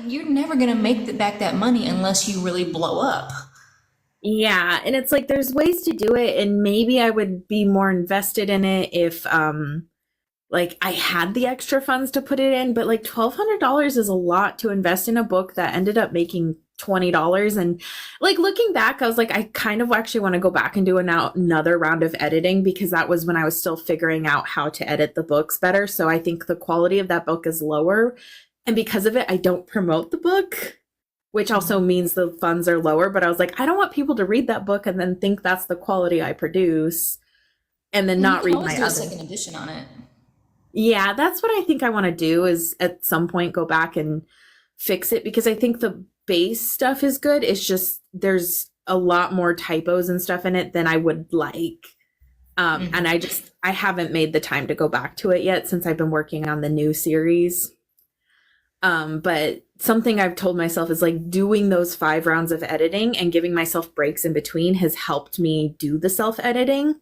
you're never gonna make back that money unless you really blow up. yeah. And it's like there's ways to do it, and maybe I would be more invested in it if like I had the extra funds to put it in, but like $1,200 is a lot to invest in a book that ended up making $20. And like looking back, I was like, I kind of actually want to go back and do another round of editing because that was when I was still figuring out how to edit the books better. So I think the quality of that book is lower. And because of it, I don't promote the book, which also means the funds are lower. But I was like, I don't want people to read that book and then think that's the quality I produce and then not read my do a other. second edition on it. Yeah, that's what I think I want to do is at some point go back and fix it because I think the base stuff is good. It's just there's a lot more typos and stuff in it than I would like. And I haven't made the time to go back to it yet since I've been working on the new series. But something I've told myself is like doing those 5 rounds of editing and giving myself breaks in between has helped me do the self-editing.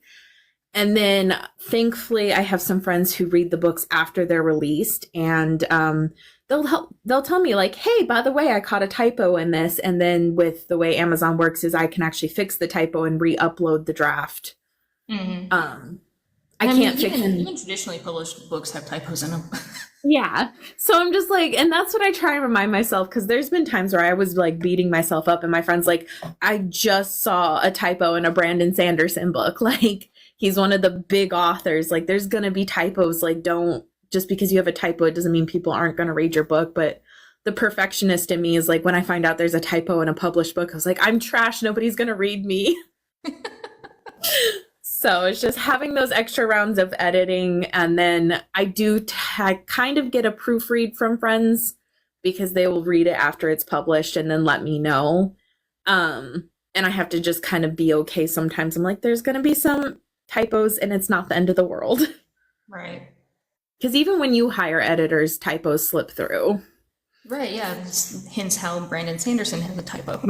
And then thankfully I have some friends who read the books after they're released and they'll tell me like, hey, by the way, I caught a typo in this. And then with the way Amazon works is I can actually fix the typo and re-upload the draft. I can't fix even traditionally published books have typos in them. Yeah. So I'm just like, and that's what I try and remind myself because there's been times where I was like beating myself up and my friend's like, I just saw a typo in a Brandon Sanderson book. Like he's one of the big authors. Like there's going to be typos. Like don't, just because you have a typo, it doesn't mean people aren't going to read your book. But the perfectionist in me is like, when I find out there's a typo in a published book, I was like, I'm trash. Nobody's going to read me. So it's just having those extra rounds of editing. And then I do kind of get a proofread from friends because they will read it after it's published and then let me know. And I have to just kind of be okay. Sometimes I'm like, there's going to be some typos and it's not the end of the world. Right. Because even when you hire editors, typos slip through. Right, yeah. Hence how Brandon Sanderson has a typo.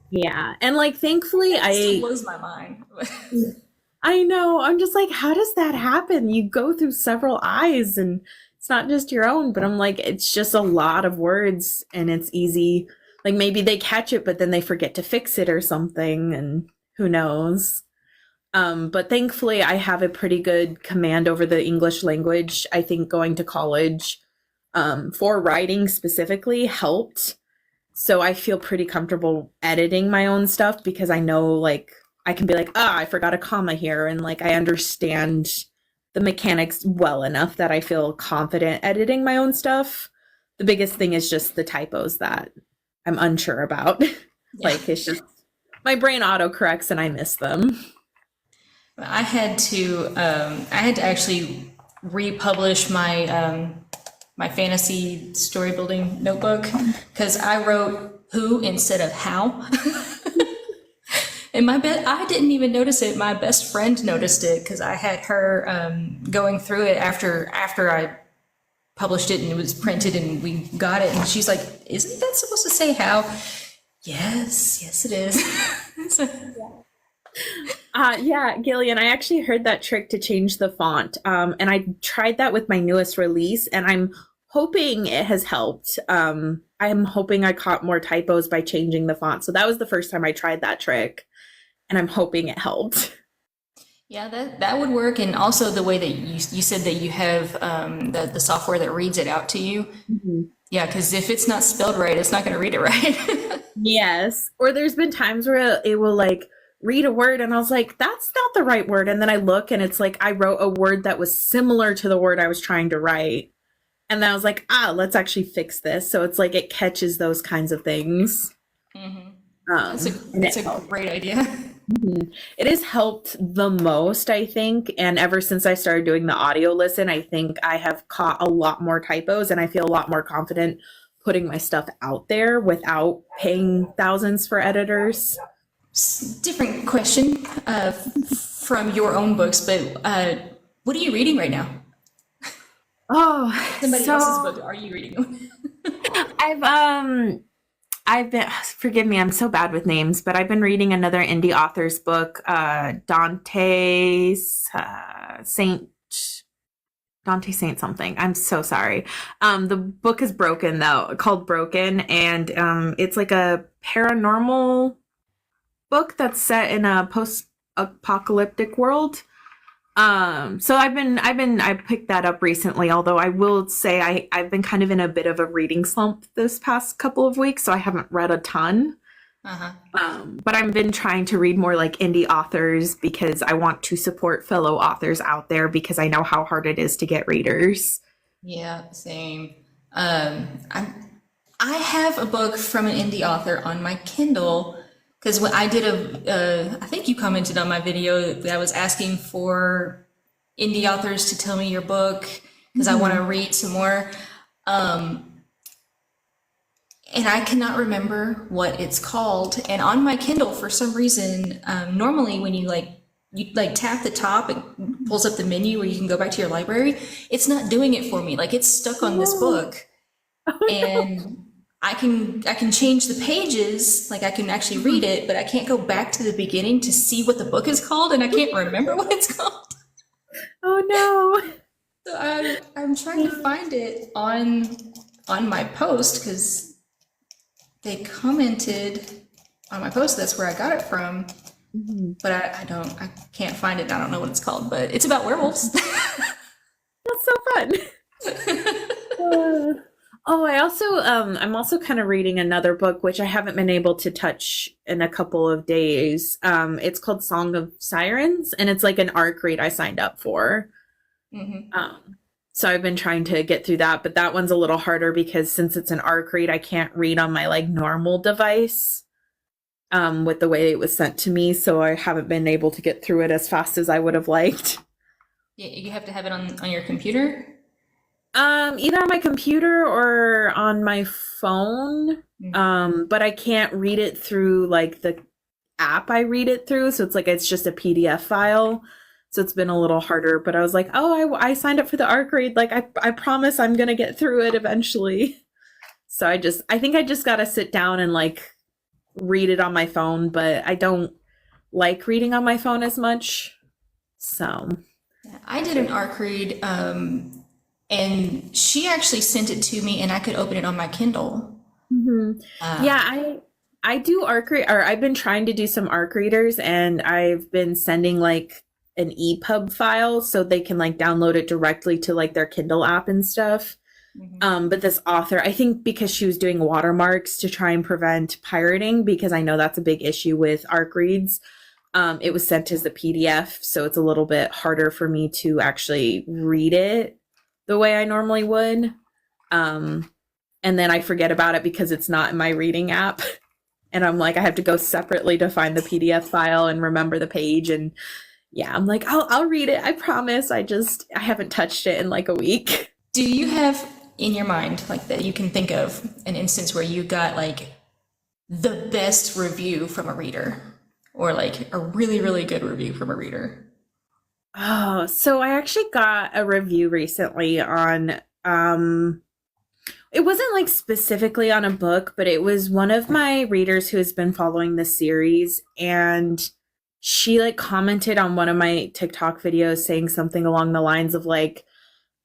Yeah. And like, thankfully, It still blows my mind. I know. I'm just like, how does that happen? You go through several eyes and it's not just your own, but I'm like, it's just a lot of words and it's easy. Like maybe they catch it, but then they forget to fix it or something and who knows. But thankfully I have a pretty good command over the English language. I think going to college, for writing specifically helped. So I feel pretty comfortable editing my own stuff because I know like I can be like, I forgot a comma here. And like I understand the mechanics well enough that I feel confident editing my own stuff. The biggest thing is just the typos that I'm unsure about. Yeah. Like it's just my brain autocorrects and I miss them. I had to actually republish my my fantasy story building notebook because I wrote who instead of how. And I didn't even notice it. My best friend noticed it because I had her going through it after I published it and it was printed and we got it. And she's like, isn't that supposed to say how? Yes, it is. So, yeah, Gillian, I actually heard that trick to change the font. And I tried that with my newest release and I'm hoping it has helped. I'm hoping I caught more typos by changing the font. So that was the first time I tried that trick and I'm hoping it helped. Yeah, that would work. And also the way that you said that you have the software that reads it out to you. Mhm. Yeah, because if it's not spelled right, it's not going to read it right. Yes. Or there's been times where it will like read a word and I was like, that's not the right word. And then I look and it's like I wrote a word that was similar to the word I was trying to write. And then I was like, let's actually fix this. So it's like it catches those kinds of things. Hmm. And That's it a helps. great idea. Mhm. It has helped the most, I think. And ever since I started doing the audio listen, I think I have caught a lot more typos and I feel a lot more confident putting my stuff out there without paying thousands for editors. Different question from your own books, but what are you reading right now? Oh, Somebody else's so book are you reading? I've I've been forgive me, I'm so bad with names, but I've been reading another indie author's book, Saint Dante Saint something. I'm so sorry. The book is Broken though, called Broken, and it's like a paranormal book that's set in a post-apocalyptic world. So I picked that up recently, although I will say I've been kind of in a bit of a reading slump this past couple of weeks, so I haven't read a ton. Uh-huh. But I've been trying to read more like indie authors because I want to support fellow authors out there because I know how hard it is to get readers. Yeah, same. I have a book from an indie author on my Kindle because when I did I think you commented on my video that I was asking for indie authors to tell me your book because I want to read some more. And I cannot remember what it's called. And on my Kindle, for some reason, normally when you like tap the top, it pulls up the menu where you can go back to your library. It's not doing it for me. Like it's stuck on this book, and I can change the pages. Like I can actually read it, but I can't go back to the beginning to see what the book is called, and I can't remember what it's called. Oh no. So I'm trying to find it on my post because they commented on my post. That's where I got it from, but I can't find it. I don't know what it's called, but it's about werewolves. That's so fun. Oh, I also I'm also kind of reading another book which I haven't been able to touch in a couple of days. It's called Song of Sirens and it's like an ARC read I signed up for. Hmm. So I've been trying to get through that, but that one's a little harder because since it's an ARC read, I can't read on my like normal device with the way it was sent to me, so I haven't been able to get through it as fast as I would have liked. Yeah, you have to have it on your computer. Either on my computer or on my phone. But I can't read it through like the app I read it through, so it's just a PDF file. So it's been a little harder, but I was like, oh, I signed up for the ARC read. Like I promise I'm gonna get through it eventually. So I think I just gotta sit down and like read it on my phone, but I don't like reading on my phone as much. So I did an ARC read, and she actually sent it to me, and I could open it on my Kindle. yeah, I do ARC read, or I've been trying to do some ARC readers, and I've been sending like an EPUB file so they can like download it directly to like their Kindle app and stuff. But this author, I think because she was doing watermarks to try and prevent pirating, because I know that's a big issue with ARC reads, it was sent as a PDF, so it's a little bit harder for me to actually read it the way I normally would. And then I forget about it because it's not in my reading app. And I'm like, I have to go separately to find the PDF file and remember the page. And yeah, I'm like, I'll read it. I promise. I haven't touched it in like a week. Do you have in your mind, like that you can think of an instance where you got like the best review from a reader or like a really, really good review from a reader? Oh, so I actually got a review recently on it wasn't like specifically on a book, but it was one of my readers who has been following this series, and she like commented on one of my TikTok videos saying something along the lines of like,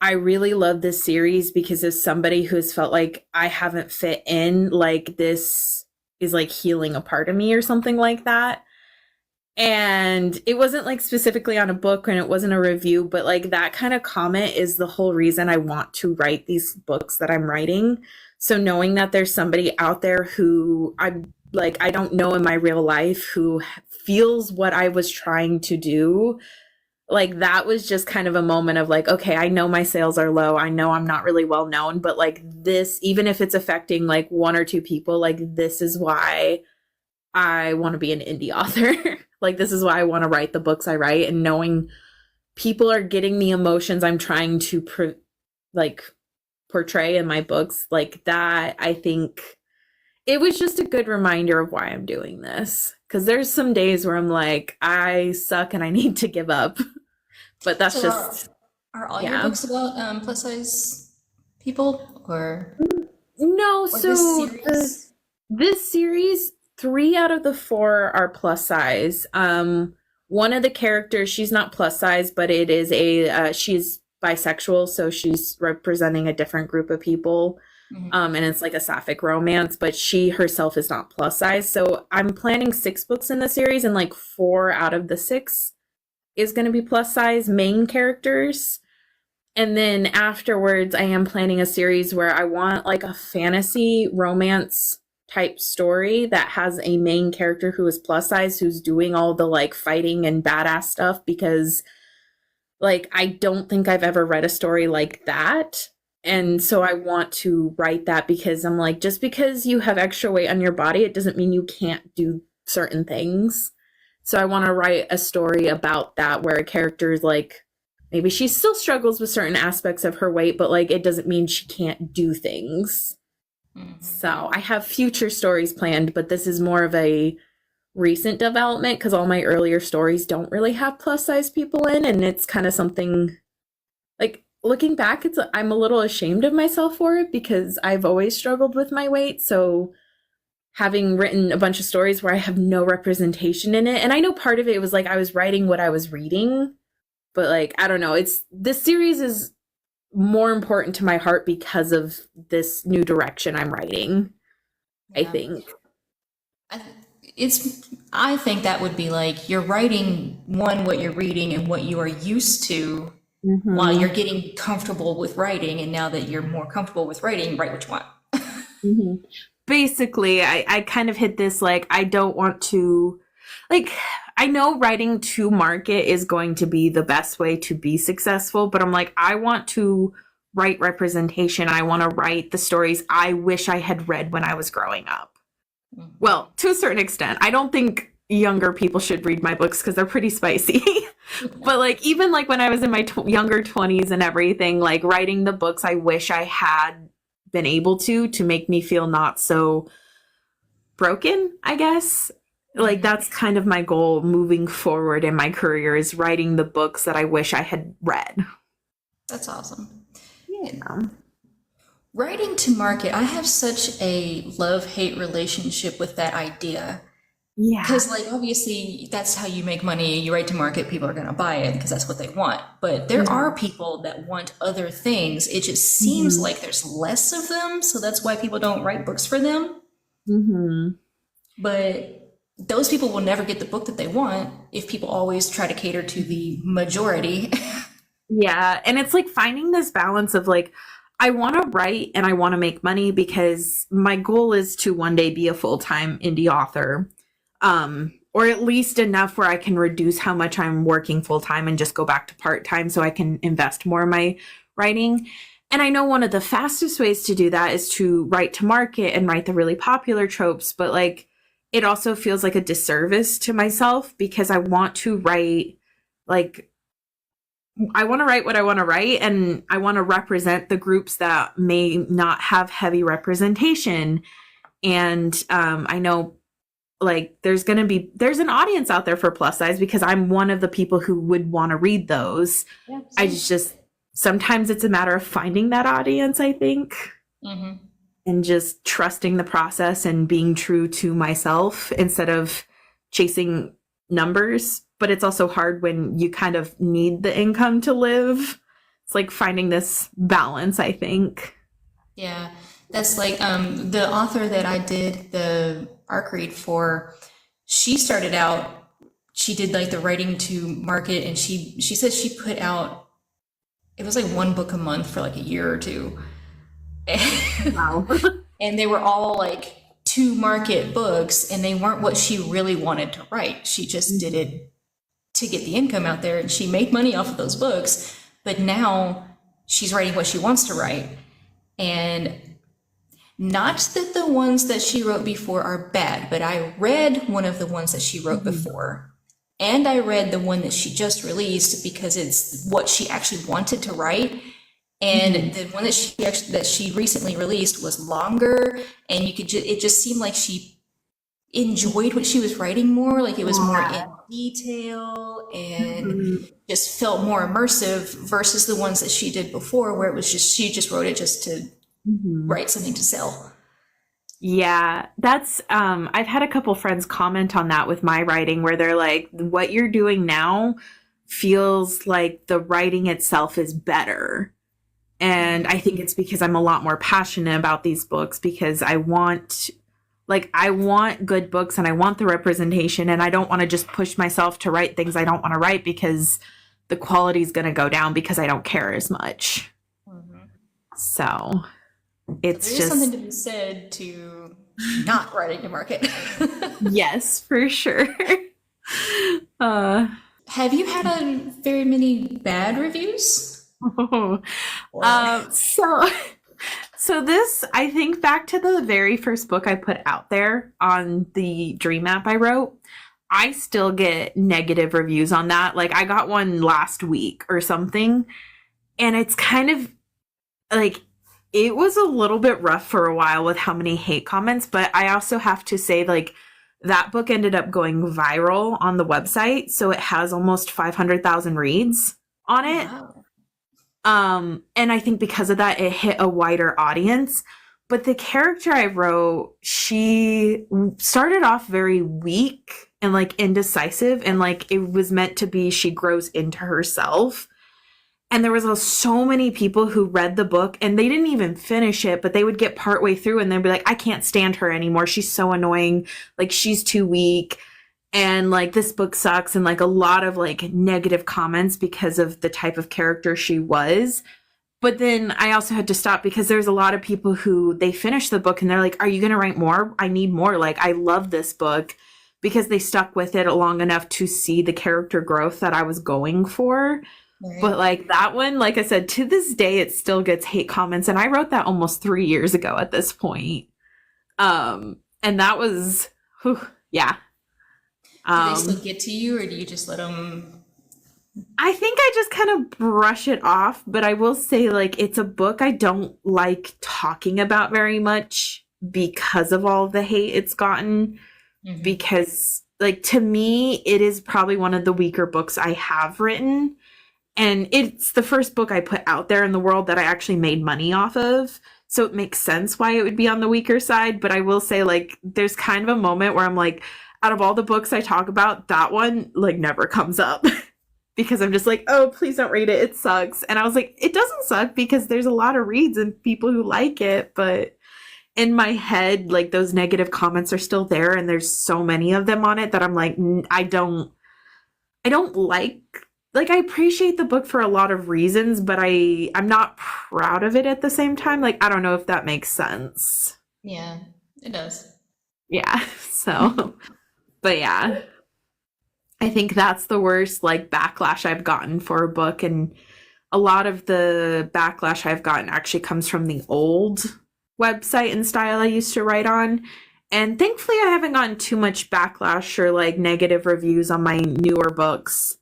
I really love this series because as somebody who has felt like I haven't fit in, like this is like healing a part of me or something like that. And it wasn't like specifically on a book and it wasn't a review, but like that kind of comment is the whole reason I want to write these books that I'm writing. So knowing that there's somebody out there who I don't know in my real life who feels what I was trying to do, like that was just kind of a moment of like, okay, I know my sales are low. I know I'm not really well known, but like this, even if it's affecting like one or two people, like this is why I want to be an indie author. Like this is why I want to write the books I write, and knowing people are getting the emotions I'm trying to like portray in my books, like that, I think it was just a good reminder of why I'm doing this. Because there's some days where I'm like, I suck and I need to give up. But that's So just, are all your yeah. books about plus size people No, or so this series? this series, 3 out of the 4 are plus size. One of the characters, she's not plus size, but it is she's bisexual, so she's representing a different group of people. Mhm. And it's like a sapphic romance, but she herself is not plus size. So I'm planning 6 books in the series, and like 4 out of the 6 is going to be plus size main characters. And then afterwards, I am planning a series where I want like a fantasy romance type story that has a main character who is plus size, who's doing all the like fighting and badass stuff, because like I don't think I've ever read a story like that. And so I want to write that, because I'm like, just because you have extra weight on your body, it doesn't mean you can't do certain things. So I want to write a story about that, where a character is like, maybe she still struggles with certain aspects of her weight, but like it doesn't mean she can't do things. Mhm. So I have future stories planned, but this is more of a recent development because all my earlier stories don't really have plus size people in, and it's kind of something like, looking back, I'm a little ashamed of myself for it because I've always struggled with my weight. So having written a bunch of stories where I have no representation in it, and I know part of it was like I was writing what I was reading, but like I don't know, it's this series is more important to my heart because of this new direction I'm writing, I Yeah. think. I, I think that would be like you're writing what you're reading and what you are used to while Mm-hmm. you're getting comfortable with writing, and now that you're more comfortable with writing, write what you want. Mm-hmm. Basically, I kind of hit this like, I don't want to, like, I know writing to market is going to be the best way to be successful, but I'm like, I want to write representation. I want to write the stories I wish I had read when I was growing up. Mhm. Well, to a certain extent, I don't think younger people should read my books because they're pretty spicy. But like, even like when I was in my younger 20s and everything, like writing the books I wish I had been able to make me feel not so broken, I guess. Like Mhm. that's kind of my goal moving forward in my career, is writing the books that I wish I had read. That's awesome. Yeah. Writing to market, I have such a love-hate relationship with that idea. Yeah. Because, like, obviously, that's how you make money. You write to market, people are going to buy it because that's what they want. But there are Mhm. people that want other things. It just seems Mhm. like there's less of them. So that's why people don't write books for them. Mhm. But those people will never get the book that they want if people always try to cater to the majority. Yeah, and it's like finding this balance of like, I want to write and I want to make money because my goal is to one day be a full-time indie author. Or at least enough where I can reduce how much I'm working full-time and just go back to part-time so I can invest more in my writing. And I know one of the fastest ways to do that is to write to market and write the really popular tropes, but like it also feels like a disservice to myself because I want to write like I want to write what I want to write, and I want to represent the groups that may not have heavy representation. And I know like there's an audience out there for plus size because I'm one of the people who would want to read those. Yeah, I same. just sometimes it's a matter of finding that audience, I think, Hmm. and just trusting the process and being true to myself instead of chasing numbers. But it's also hard when you kind of need the income to live. It's like finding this balance, I think. Yeah, that's like the author that I did the arc read for. She started out she did like the writing to market, and she said she put out, it was like one book a month for like a year or two. Wow. And they were all like to market books, and they weren't what she really wanted to write. She just did it to get the income out there, and she made money off of those books. But now she's writing what she wants to write. And not that the ones that she wrote before are bad, but I read one of the ones that she wrote before. And I read the one that she just released because it's what she actually wanted to write. And the one that she recently released was longer, and you could it just seemed like she enjoyed what she was writing more, like it was more in detail and just felt more immersive versus the ones that she did before, where it was just she just wrote it just to write something to sell. Yeah, that's I've had a couple friends comment on that with my writing where they're like, what you're doing now feels like the writing itself is better. And I think it's because I'm a lot more passionate about these books, because I want good books and I want the representation, and I don't want to just push myself to write things I don't want to write because the quality is going to go down because I don't care as much. So it's There is just something to be said to not writing to market. yes, for sure. Have you had very many bad reviews? So this, I think back to the very first book I put out there on the Dream app I wrote. I still get negative reviews on that. Like I got one last week or something, and it's kind of like it was a little bit rough for a while with how many hate comments, but I also have to say, like, that book ended up going viral on the website, so it has almost 500,000 reads on it. Wow. And I think because of that, it hit a wider audience. But the character I wrote, she started off very weak and like indecisive, and like it was meant to be she grows into herself. And there was so many people who read the book and they didn't even finish it, but they would get partway through and they'd be like, I can't stand her anymore. She's so annoying. Like, she's too weak. And like, this book sucks. And like a lot of like negative comments because of the type of character she was. But then I also had to stop because there's a lot of people who they finish the book and they're like, are you going to write more? I need more. Like, I love this book, because they stuck with it long enough to see the character growth that I was going for. Right. But like that one, like I said, to this day, it still gets hate comments. And I wrote that almost 3 years ago at this point. And that was, yeah. Do they still get to you, or do you just let them? I think I just kind of brush it off, but I will say, like, it's a book I don't like talking about very much because of all the hate it's gotten. Because, like, to me, it is probably one of the weaker books I have written. And it's the first book I put out there in the world that I actually made money off of. So it makes sense why it would be on the weaker side. But I will say, like, there's kind of a moment where I'm like, out of all the books I talk about, that one, like, never comes up. Because I'm just like, oh, please don't read it. It sucks. And I was like, it doesn't suck because there's a lot of reads and people who like it. But in my head, like, those negative comments are still there. And there's so many of them on it that I'm like, I don't like, I appreciate the book for a lot of reasons, but I'm not proud of it at the same time. Like, I don't know if that makes sense. Yeah, it does. Yeah. So, but yeah, I think that's the worst, like, backlash I've gotten for a book. And a lot of the backlash I've gotten actually comes from the old website and style I used to write on. And thankfully, I haven't gotten too much backlash or like negative reviews on my newer books.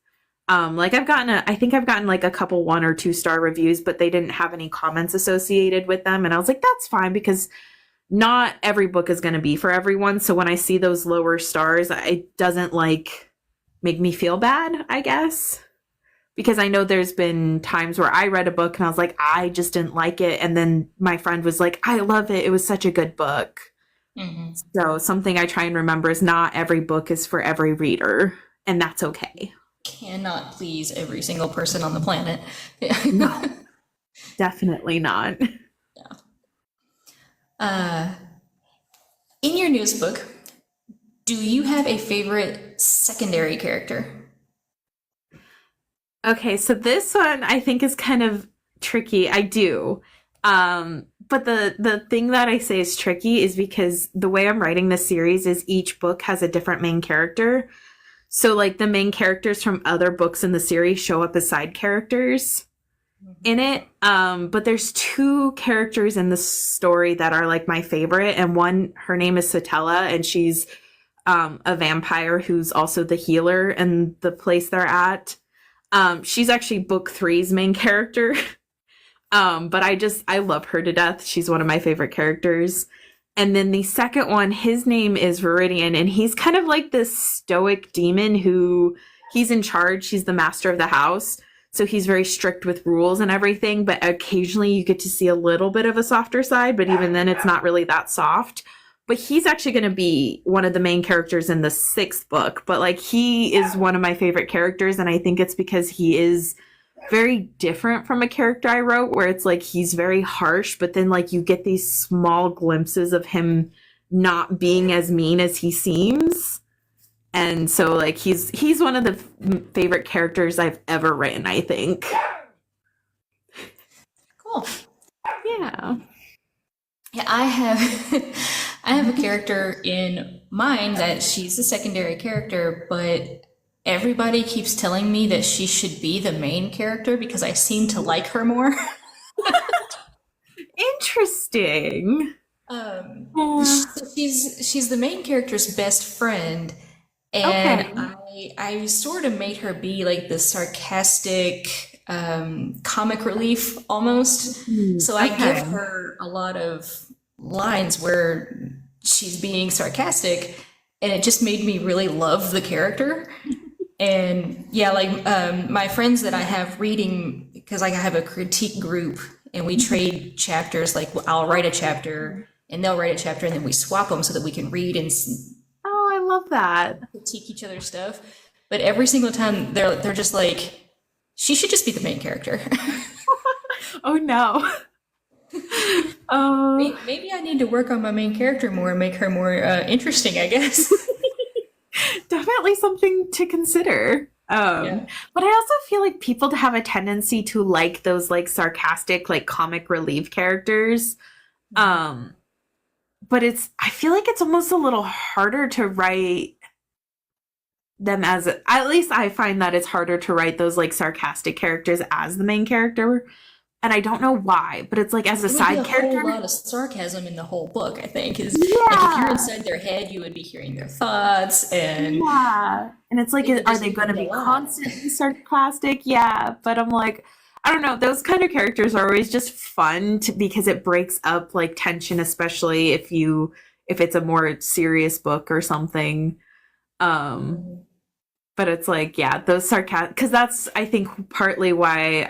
Like I think I've gotten like a couple 1 or 2 star reviews, but they didn't have any comments associated with them. And I was like, that's fine, because not every book is going to be for everyone. So when I see those lower stars, it doesn't like make me feel bad, I guess. Because I know there's been times where I read a book and I was like, I just didn't like it. And then my friend was like, I love it. It was such a good book. So something I try and remember is not every book is for every reader, and that's okay. Cannot please every single person on the planet. No, definitely not. In your newest book, Do you have a favorite secondary character? Okay, so this one I think is kind of tricky. I do. But the thing that I say is tricky is because the way I'm writing this series is each book has a different main character. So like the main characters from other books in the series show up as side characters in it. But there's two characters in the story that are like my favorite, and one, her name is Satella, and she's a vampire who's also the healer in the place they're at. She's actually book three's main character. But I love her to death. She's one of my favorite characters. And then the second one, his name is Viridian, and he's kind of like this stoic demon who he's in charge. He's the master of the house. So he's very strict with rules and everything, but occasionally you get to see a little bit of a softer side, but even then it's not really that soft. But he's actually going to be one of the main characters in the sixth book. But like he is one of my favorite characters, and I think it's because he is very different from a character I wrote where it's like he's very harsh, but then like you get these small glimpses of him not being as mean as he seems. And so like he's one of the favorite characters I've ever written, I think. Cool. Yeah. Yeah, I have I have a character in mind that she's a secondary character, but everybody keeps telling me that she should be the main character because I seem to like her more. Interesting. So she's the main character's best friend, and Okay. I sort of made her be like the sarcastic comic relief almost. So I give Okay. her a lot of lines where she's being sarcastic, and it just made me really love the character. And yeah, like my friends that I have reading, because I have a critique group and we trade chapters, like I'll write a chapter and they'll write a chapter and then we swap them so that we can read and Oh, I love that. critique each other's stuff. But every single time they're just like, she should just be the main character. Oh no. Oh, Maybe I need to work on my main character more and make her more interesting, I guess. definitely something to consider. Yeah. But I also feel like people have a tendency to like those like sarcastic, like comic relief characters. Um, but I feel like it's almost a little harder to write them as, at least I find that it's harder to write those like sarcastic characters as the main character. And I don't know why, but it's like as a There would be side a whole character. lot of sarcasm in the whole book, I think. Is like if you're Yeah. inside their head, you would be hearing their thoughts, and Yeah. And it's like, it would are just they be going to a be lot. constantly sarcastic? Yeah. But I'm like, I don't know. Those kind of characters are always just fun because it breaks up like tension, especially if it's a more serious book or something. Um, but it's like, yeah, those sarcastic, because that's, I think, partly why,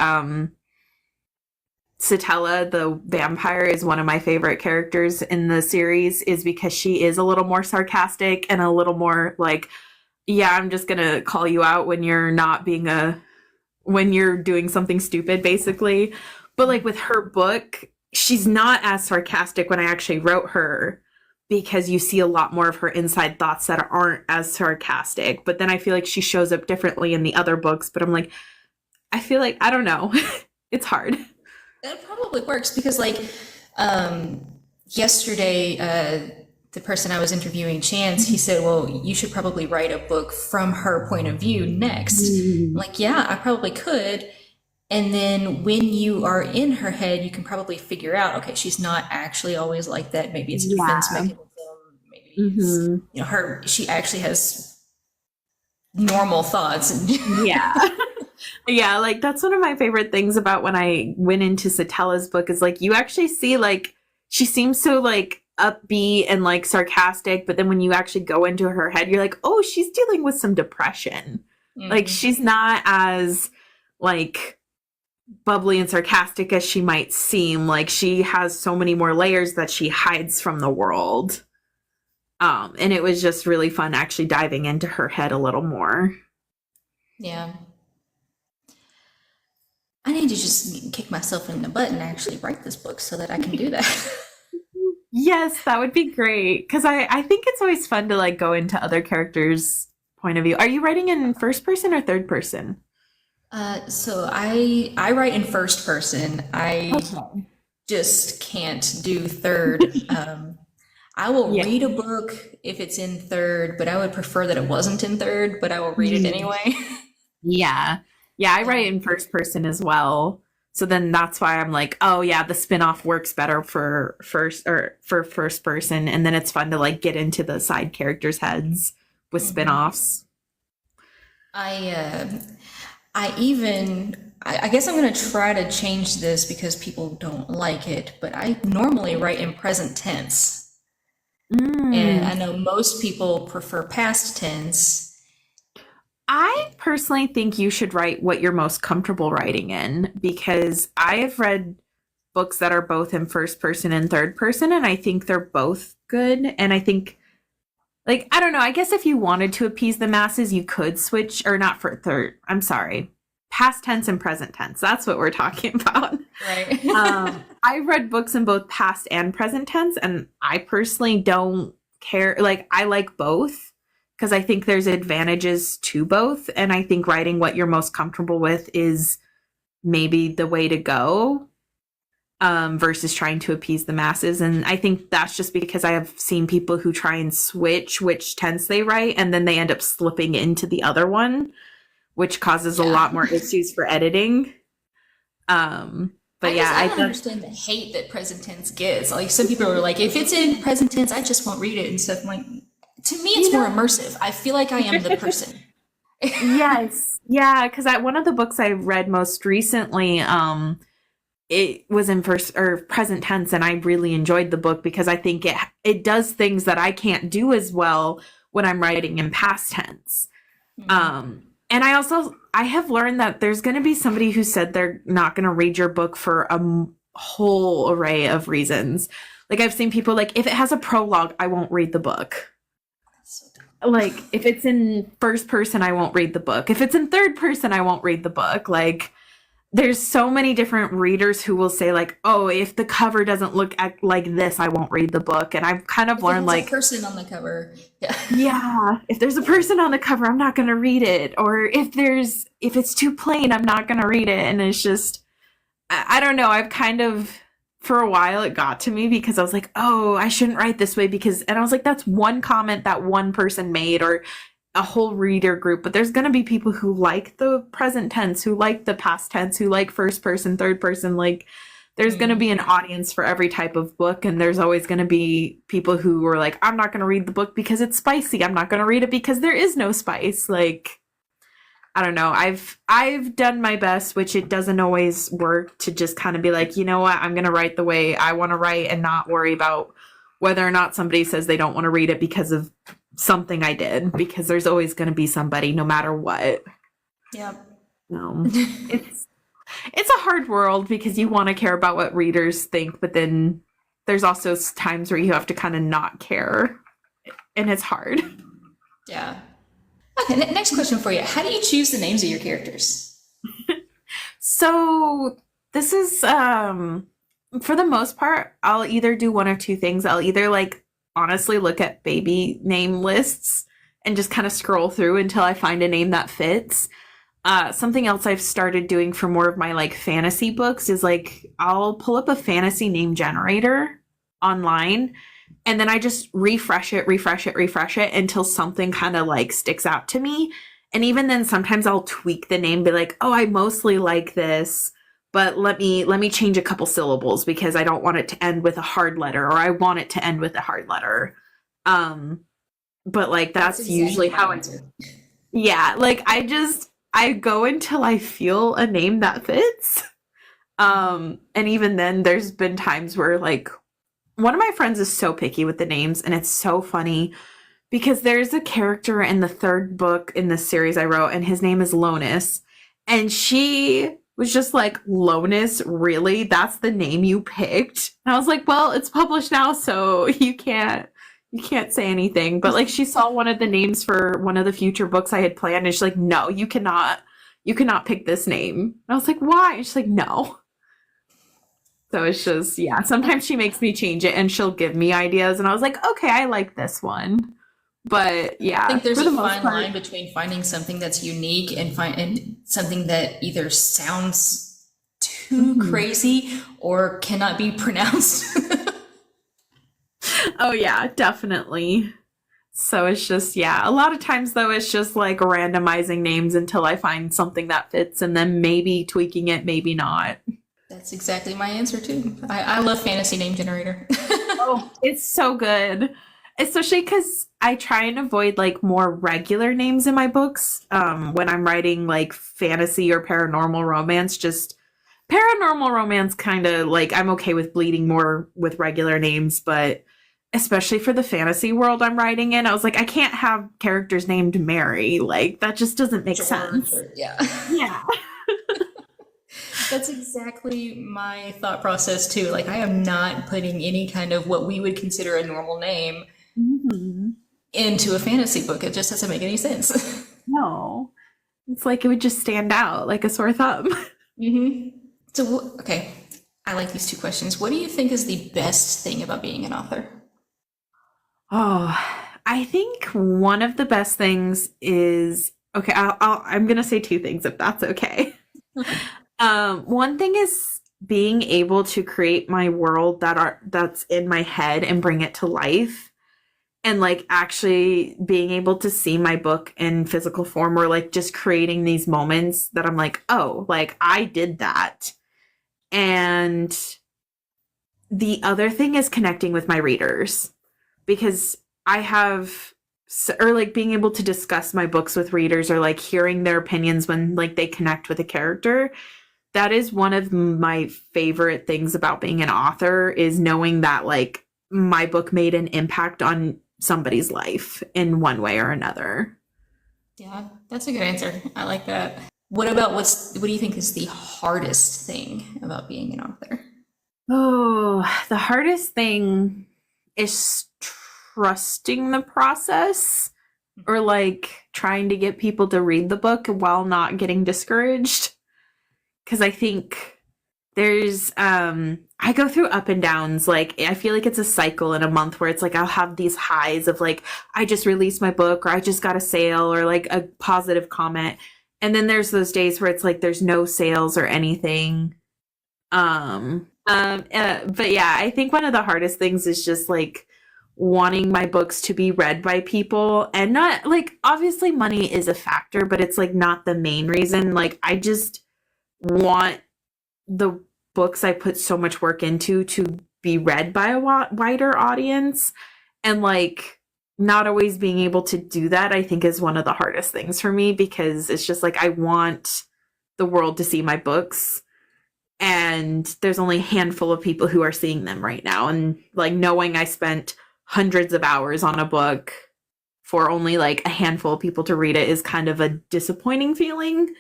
Satella, the vampire, is one of my favorite characters in the series, is because she is a little more sarcastic and a little more like, yeah, I'm just gonna call you out when you're not being when you're doing something stupid, basically. But like with her book, she's not as sarcastic when I actually wrote her because you see a lot more of her inside thoughts that aren't as sarcastic. But then I feel like she shows up differently in the other books. But I'm like, I feel like, I don't know. It's hard. That probably works because, like, um, yesterday, the person I was interviewing, Chance, he said, "Well, you should probably write a book from her point of view next." I'm like, yeah, I probably could. And then when you are in her head, you can probably figure out, okay, she's not actually always like that. Maybe it's a defense Yeah. mechanism. Maybe it's, Hmm. she actually has normal thoughts. And Yeah. Yeah, like that's one of my favorite things about when I went into Satella's book is like you actually see like she seems so like upbeat and like sarcastic, but then when you actually go into her head, you're like, oh, she's dealing with some depression. Like Mhm. she's not as like bubbly and sarcastic as she might seem. Like she has so many more layers that she hides from the world. And it was just really fun actually diving into her head a little more. Yeah. I need to just kick myself in the butt and actually write this book so that I can do that. Yes, that would be great. Because I think it's always fun to like go into other characters' point of view. Are you writing in first person or third person? So I write in first person. I Okay. just can't do third. I will Yeah. read a book if it's in third, but I would prefer that it wasn't in third, but I will read it Mm. anyway. Yeah. Yeah, I write Um, in first person as well. So then that's why I'm like, oh yeah, the spin-off works better for first person, and then it's fun to like get into the side characters' heads with mhm. spin-offs. I I guess I'm gonna try to change this because people don't like it, but I normally write in present tense. And Mm. I know most people prefer past tense. I personally think you should write what you're most comfortable writing in because I have read books that are both in first person and third person, and I think they're both good. And I think, like, I don't know, I guess if you wanted to appease the masses, you could switch, or not for third, I'm sorry, past tense and present tense. That's what we're talking about. Right. I read books in both past and present tense, and I personally don't care. Like, I like both because I think there's advantages to both. And I think writing what you're most comfortable with is maybe the way to go versus trying to appease the masses. And I think that's just because I have seen people who try and switch which tense they write, and then they end up slipping into the other one, which causes a Yeah. lot more issues for editing. But yeah, I I don't thought, understand the hate that present tense gets. Like some people are like, if it's in present tense, I just won't read it and stuff. I'm like, to me, you it's more know, immersive. I feel like I am the person. yes, yeah, because I one of the books I read most recently, it was in first or present tense, and I really enjoyed the book because I think it does things that I can't do as well when I'm writing in past tense. And I have learned that there's going to be somebody who said they're not going to read your book for a whole array of reasons. Like I've seen people like if it has a prologue, I won't read the book. So dumb. Like if it's in first person, I won't read the book. If it's in third person, I won't read the book. Like there's so many different readers who will say like, "Oh, if the cover doesn't look like this, I won't read the book." And I've kind of If it learned has a like, person on the cover, yeah. yeah, if there's a person on the cover, I'm not going to read it. Or if it's too plain, I'm not going to read it. And it's just I don't know. I've kind of for a while it got to me because I was like, "Oh, I shouldn't write this way because," and I was like, "That's one comment that one person made or a whole reader group, but there's going to be people who like the present tense, who like the past tense, who like first person, third person. Like, there's going to Mm. be an audience for every type of book. And there's always going to be people who are like, I'm not going to read the book because it's spicy. I'm not going to read it because there is no spice. Like, I don't know. I've done my best, which it doesn't always work to just kind of be like, you know what, I'm going to write the way I want to write and not worry about whether or not somebody says they don't want to read it because of something I did, because there's always going to be somebody no matter what. Yep. It's it's a hard world because you want to care about what readers think, but then there's also times where you have to kind of not care, and it's hard. Yeah. Okay, next question for you. How do you choose the names of your characters? So this is for the most part, I'll either do one of two things. I'll either like honestly look at baby name lists and just kind of scroll through until I find a name that fits. Something else I've started doing for more of my like fantasy books is like I'll pull up a fantasy name generator online and then I just refresh it until something kind of like sticks out to me. And even then sometimes I'll tweak the name, be like, "Oh, I mostly like this, but let me change a couple syllables because I don't want it to end with a hard letter or I want it to end with a hard letter." Um but like That's that's exactly usually my how answer. yeah, like I go until I feel a name that fits. And even then there's been times where like one of my friends is so picky with the names and it's so funny because there's a character in the third book in this series I wrote and his name is Lonus and she was just like, "Lonus, really? That's the name you picked?" And I was like, "Well, it's published now, so you can't say anything." But like she saw one of the names for one of the future books I had planned and she's like, "No, you cannot pick this name." And I was like, "Why?" And she's like, "No." So it's just, yeah, sometimes she makes me change it and she'll give me ideas. And I was like, okay, I like this one. But I yeah, think there's for the a most fine part, line between finding something that's unique and something that either sounds too mhm. crazy or cannot be pronounced. Oh yeah, definitely. So it's just, yeah, a lot of times though, it's just like randomizing names until I find something that fits and then maybe tweaking it, maybe not. That's exactly my answer too. I love fantasy name generator. Oh, it's so good. Especially because I try and avoid like more regular names in my books when I'm writing like fantasy or paranormal romance. Just paranormal romance, kind of like I'm okay with bleeding more with regular names, but especially for the fantasy world I'm writing in, I was like, I can't have characters named Mary. Like, that just doesn't make George, sense. or, yeah. Yeah. That's exactly my thought process too. Like, I am not putting any kind of what we would consider a normal name Mhm. into a fantasy book. It just doesn't make any sense. No. It's like it would just stand out like a sore thumb. hmm So, okay, I like these two questions. What do you think is the best thing about being an author? Oh, I think one of the best things is okay. I'm gonna say two things if that's okay. One thing is being able to create my world that's in my head and bring it to life, and like actually being able to see my book in physical form, or like just creating these moments that I'm like, oh, like I did that. And the other thing is connecting with my readers because I have or like being able to discuss my books with readers or like hearing their opinions when like they connect with a character. That is one of my favorite things about being an author, is knowing that like my book made an impact on somebody's life in one way or another. Yeah, that's a good answer. I like that. What do you think is the hardest thing about being an author? Oh, the hardest thing is trusting the process, or like trying to get people to read the book while not getting discouraged. Because I think there's I go through up and downs. Like I feel like it's a cycle in a month where it's like I'll have these highs of like I just released my book, or I just got a sale, or like a positive comment. And then there's those days where it's like there's no sales or anything. But yeah, I think one of the hardest things is just like wanting my books to be read by people, and not like obviously money is a factor, but it's like not the main reason. Like I just want the books I put so much work into to be read by a wider audience, and like not always being able to do that, I think is one of the hardest things for me, because it's just like I want the world to see my books, and there's only a handful of people who are seeing them right now, and like knowing I spent hundreds of hours on a book for only like a handful of people to read it is kind of a disappointing feeling.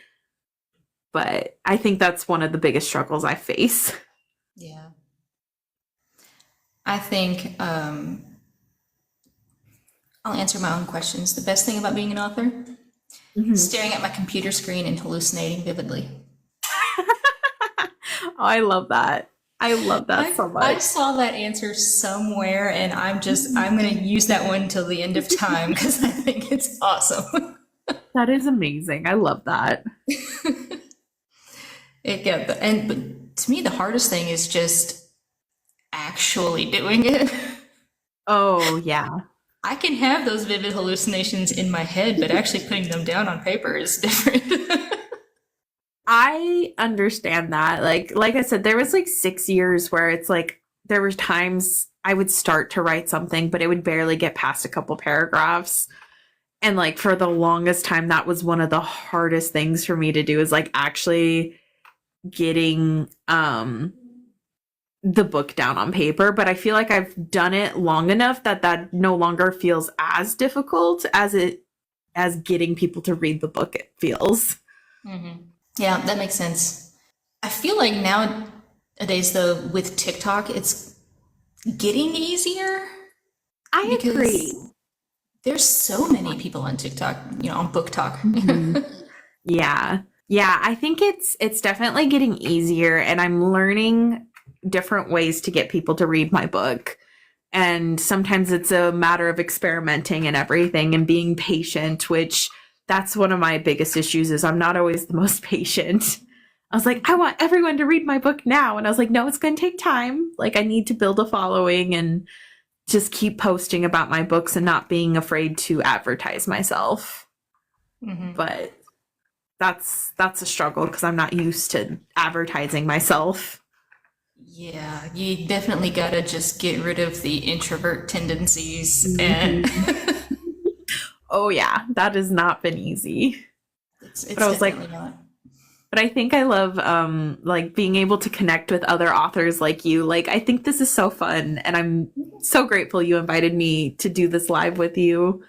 But I think that's one of the biggest struggles I face. Yeah. I think I'll answer my own questions. The best thing about being an author? Mhm. Staring at my computer screen and hallucinating vividly. Oh, I love that. I love that so I much. saw that answer somewhere, and I'm gonna use that one till the end of time because I think it's awesome. That is amazing. I love that. But to me the hardest thing is just actually doing it. Oh, yeah. I can have those vivid hallucinations in my head, but actually putting them down on paper is different. I understand that. Like I said, there was like 6 years where it's like there were times I would start to write something, but it would barely get past a couple paragraphs. And like for the longest time, that was one of the hardest things for me to do, is like actually getting the book down on paper. But I feel like I've done it long enough that that no longer feels as difficult as getting people to read the book it feels. Yeah, that makes sense. I feel like nowadays, though, with TikTok, it's getting easier I agree. because there's so many people on TikTok, on Book Talk. Mhm. Yeah. Yeah, I think it's definitely getting easier, and I'm learning different ways to get people to read my book. And sometimes it's a matter of experimenting and everything and being patient, which that's one of my biggest issues is I'm not always the most patient. I was like, I want everyone to read my book now. And I was like, no, it's going to take time. Like, I need to build a following and just keep posting about my books and not being afraid to advertise myself. Mm-hmm. But that's a struggle because I'm not used to advertising myself. Yeah, you definitely gotta just get rid of the introvert tendencies Mhm. and Oh yeah, that has not been easy. it's But I was like, definitely not. but I think I love like being able to connect with other authors like you. Like I think this is so fun and I'm so grateful you invited me to do this live with you.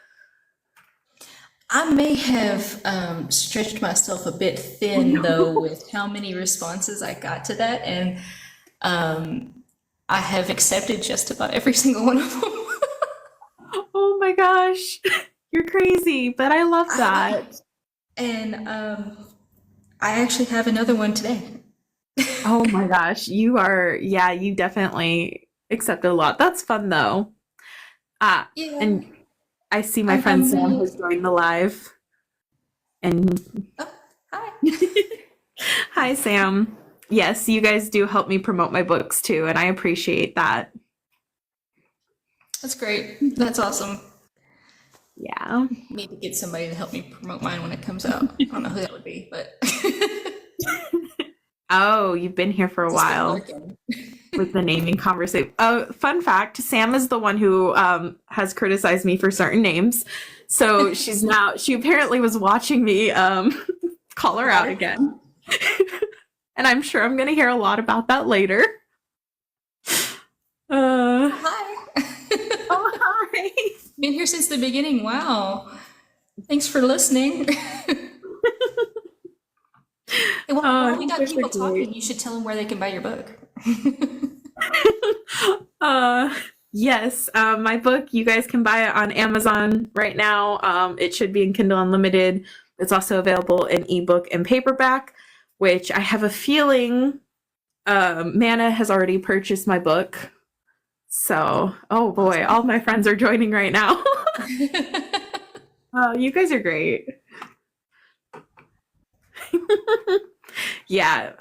I may have stretched myself a bit Oh thin though no. with how many responses I got to that, and I have accepted just about every single one of them. Oh my gosh. You're crazy, but I love I, that. and I actually have another one today. Oh my gosh, yeah, you definitely accepted a lot. That's fun though. Ah, Yeah, and I see my friend I'm Sam really. has joined the live. And Oh, hi. hi, Sam. Yes, you guys do help me promote my books too, and I appreciate that. That's great. That's awesome. Yeah. Need to get somebody to help me promote mine when it comes out. I don't know who that would be, but Oh, you've been here for a just been while lurking. with the naming conversation. Oh, fun fact, Sam is the one who has criticized me for certain names. So she apparently was watching me call her Got out her. again. And I'm sure I'm going to hear a lot about that later. Uh, Hi. oh, hi. Been here since the beginning. Wow. Thanks for listening. Hey, while we You got guys are people talking, great. you should tell them where they can buy your book. uh, yes, my book, you guys can buy it on Amazon right now. It should be in Kindle Unlimited. It's also available in ebook and paperback, which I have a feeling Mana has already purchased my book. So, oh boy, Awesome. all my friends are joining right now. Oh, you guys are great. Yeah,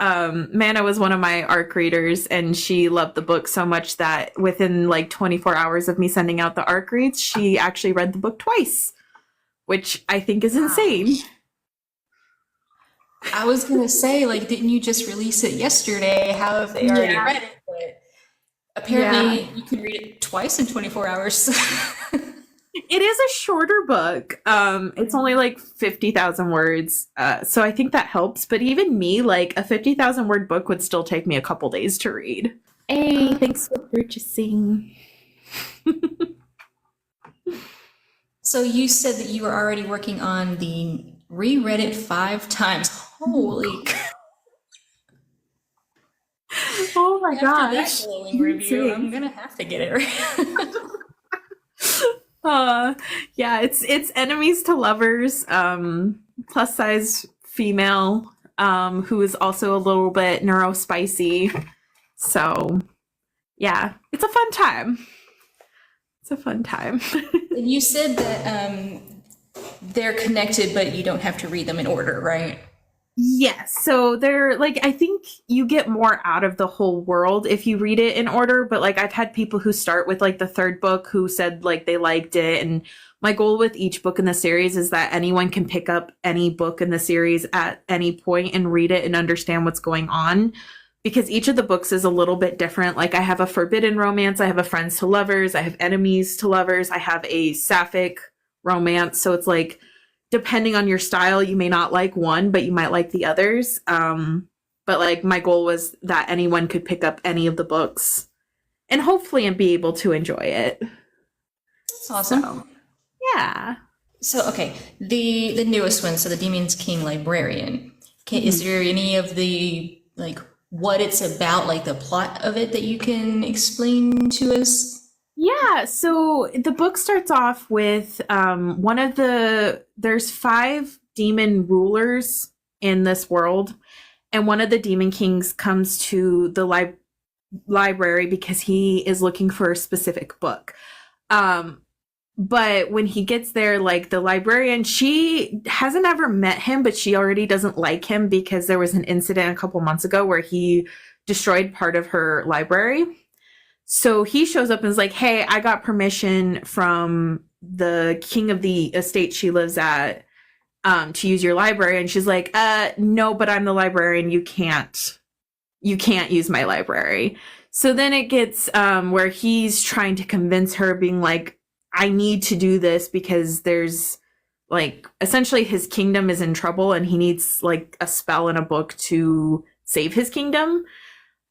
Mana was one of my ARC readers, and she loved the book so much that within like 24 hours of me sending out the ARC reads, she actually read the book twice, which I think is Wow. insane. I was gonna say, like, didn't you just release it yesterday? How have they already Yeah, read it? But yeah. apparently, you can read it twice in 24 hours. It is a shorter book. It's only like 50,000 words. So I think that helps. But even me, like a 50,000 word book would still take me a couple days to read. Hey, Uh, thanks for purchasing. so you said that you were already working on the reread it 5 times. Holy Oh my After that gosh. glowing review, I'm Insane. gonna have to get it right. Uh yeah, it's enemies to lovers, plus size female, who is also a little bit neurospicy. So yeah, it's a fun time. It's a fun time. And you said that they're connected, but you don't have to read them in order, right? Yes. So they're like, I think you get more out of the whole world if you read it in order. But like, I've had people who start with like the third book who said like they liked it. And my goal with each book in the series is that anyone can pick up any book in the series at any point and read it and understand what's going on. Because each of the books is a little bit different. Like, I have a forbidden romance, I have a friends to lovers, I have enemies to lovers, I have a sapphic romance. So it's like, depending on your style, you may not like one, but you might like the others. But like my goal was that anyone could pick up any of the books and hopefully and be able to enjoy it. That's So awesome. yeah. So okay, the newest one, so the Demon's King Librarian. Is there any of the like what it's about, like the plot of it that you can explain to us? Yeah, so the book starts off with there's five demon rulers in this world, and one of the demon kings comes to the library because he is looking for a specific book. But when he gets there, like the librarian, she hasn't ever met him, but she already doesn't like him because there was an incident a couple months ago where he destroyed part of her library. So he shows up and is like, hey, I got permission from the king of the estate she lives at to use your library. And she's like, no, but I'm the librarian. You can't use my library. So then it gets where he's trying to convince her, being like, I need to do this because there's like essentially his kingdom is in trouble and he needs like a spell and a book to save his kingdom.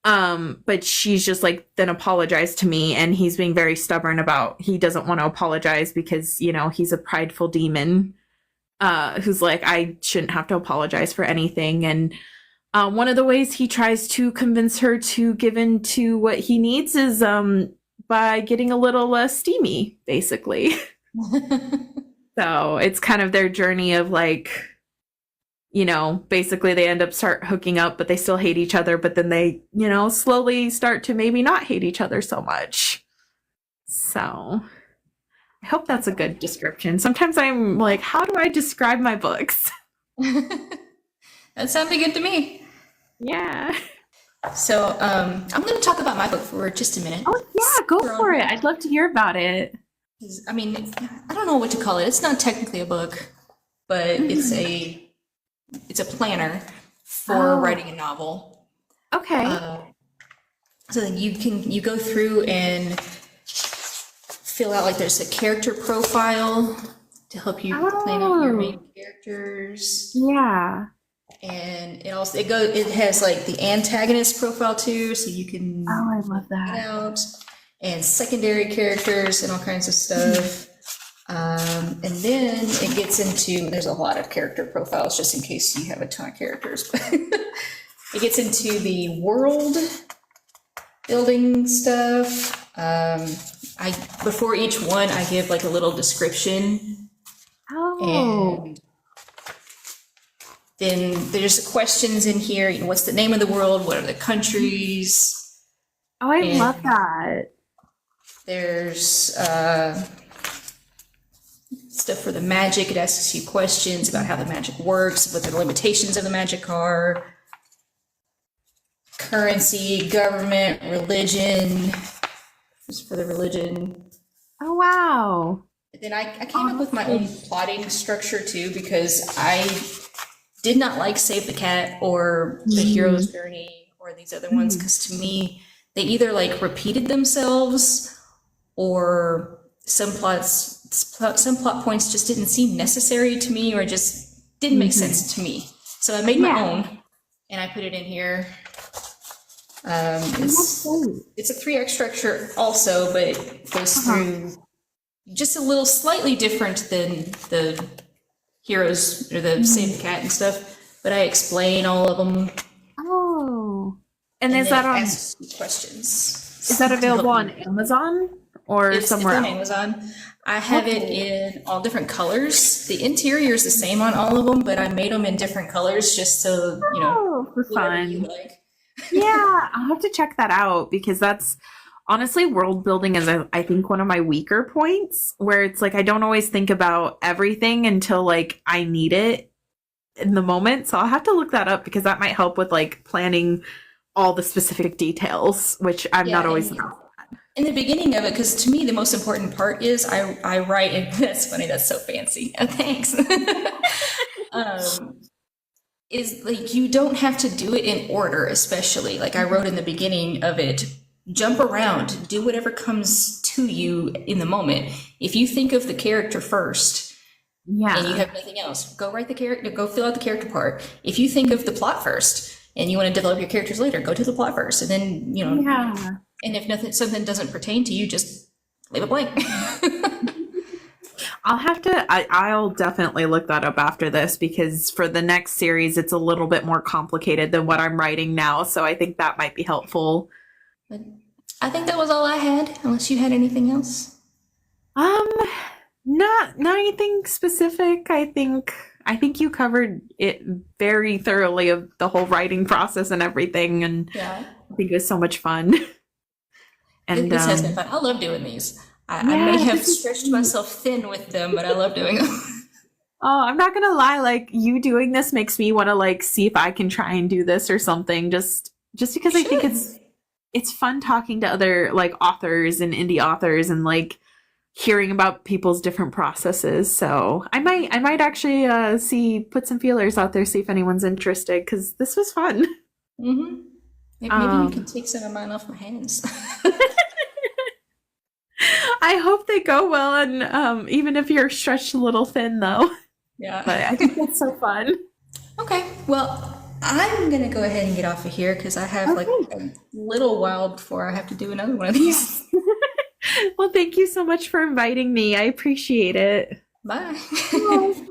But she's just like, then apologize to me. And he's being very stubborn about he doesn't want to apologize because, you know, he's a prideful demon who's like, I shouldn't have to apologize for anything. And one of the ways he tries to convince her to give in to what he needs is by getting a little steamy, basically. So it's kind of their journey of like, you know, basically they end up start hooking up, but they still hate each other. But then they, you know, slowly start to maybe not hate each other so much. So I hope that's a good description. Sometimes I'm like, how do I describe my books? That sounded good to me. Yeah. So I'm going to talk about my book for just a minute. Oh, yeah, go for it. I'd love to hear about it. I mean, I don't know what to call it. It's not technically a book, but it's a planner for writing a novel. Okay. So then you go through and fill out like there's a character profile to help you plan out your main characters. Yeah. And it has like the antagonist profile too, so you can I love that. it out, and secondary characters and all kinds of stuff. And then it gets into, there's a lot of character profiles just in case you have a ton of characters. It gets into the world building stuff. Before each one, I give like a little description. And then there's questions in here. You know, what's the name of the world? What are the countries? Oh, I love that. There's stuff for the magic. It asks you questions about how the magic works, what the limitations of the magic are. Currency, government, religion. Just for the religion. Oh, wow. Then I came up with my own plotting structure too, because I did not like Save the Cat or The Hero's Journey or these other ones, because to me, they either like repeated themselves or some plot points just didn't seem necessary to me or just didn't make sense to me. So I made my own and I put it in here. It's a 3-act structure also, but it goes through just a little slightly different than the Heroes or the Save the Cat and stuff, but I explain all of them. Oh, and is that on questions? Is that available on Amazon or somewhere else? It's on Amazon. I have it in all different colors. The interior is the same on all of them, but I made them in different colors just so you know for fun. You like. Yeah, I'll have to check that out because that's honestly world building is I think one of my weaker points, where it's like I don't always think about everything until like I need it in the moment. So I'll have to look that up because that might help with like planning all the specific details, which I'm not always about. In the beginning of it, because to me the most important part is I write, and that's funny, that's so fancy. Oh, thanks. Is like you don't have to do it in order, especially like I wrote in the beginning of it. Jump around, do whatever comes to you in the moment. If you think of the character first, and you have nothing else, go write the character, go fill out the character part. If you think of the plot first, and you want to develop your characters later, go to the plot first, and then you know. And if something doesn't pertain to you, just leave it blank. I'll definitely look that up after this because for the next series, it's a little bit more complicated than what I'm writing now. So I think that might be helpful. But I think that was all I had, unless you had anything else. Not anything specific. I think you covered it very thoroughly of the whole writing process and everything. And I think it was so much fun. And This has been fun. I love doing these. I may yeah, have this is stretched sweet. myself thin with them, but I love doing them. Oh, I'm not gonna lie, like you doing this makes me want to like see if I can try and do this or something, just You because I think should. it's fun talking to other like authors and indie authors and like hearing about people's different processes. So I might actually see put some feelers out there, see if anyone's interested, because this was fun. Hmm. Maybe you can Um, take some of mine off my hands. I hope they go well, and even if you're stretched a little thin, though. Yeah. But I think that's so fun. Okay. Well, I'm gonna go ahead and get off of here because I have like Okay. a little while before I have to do another one of these. Yes. Well, thank you so much for inviting me. I appreciate it. Bye. Bye.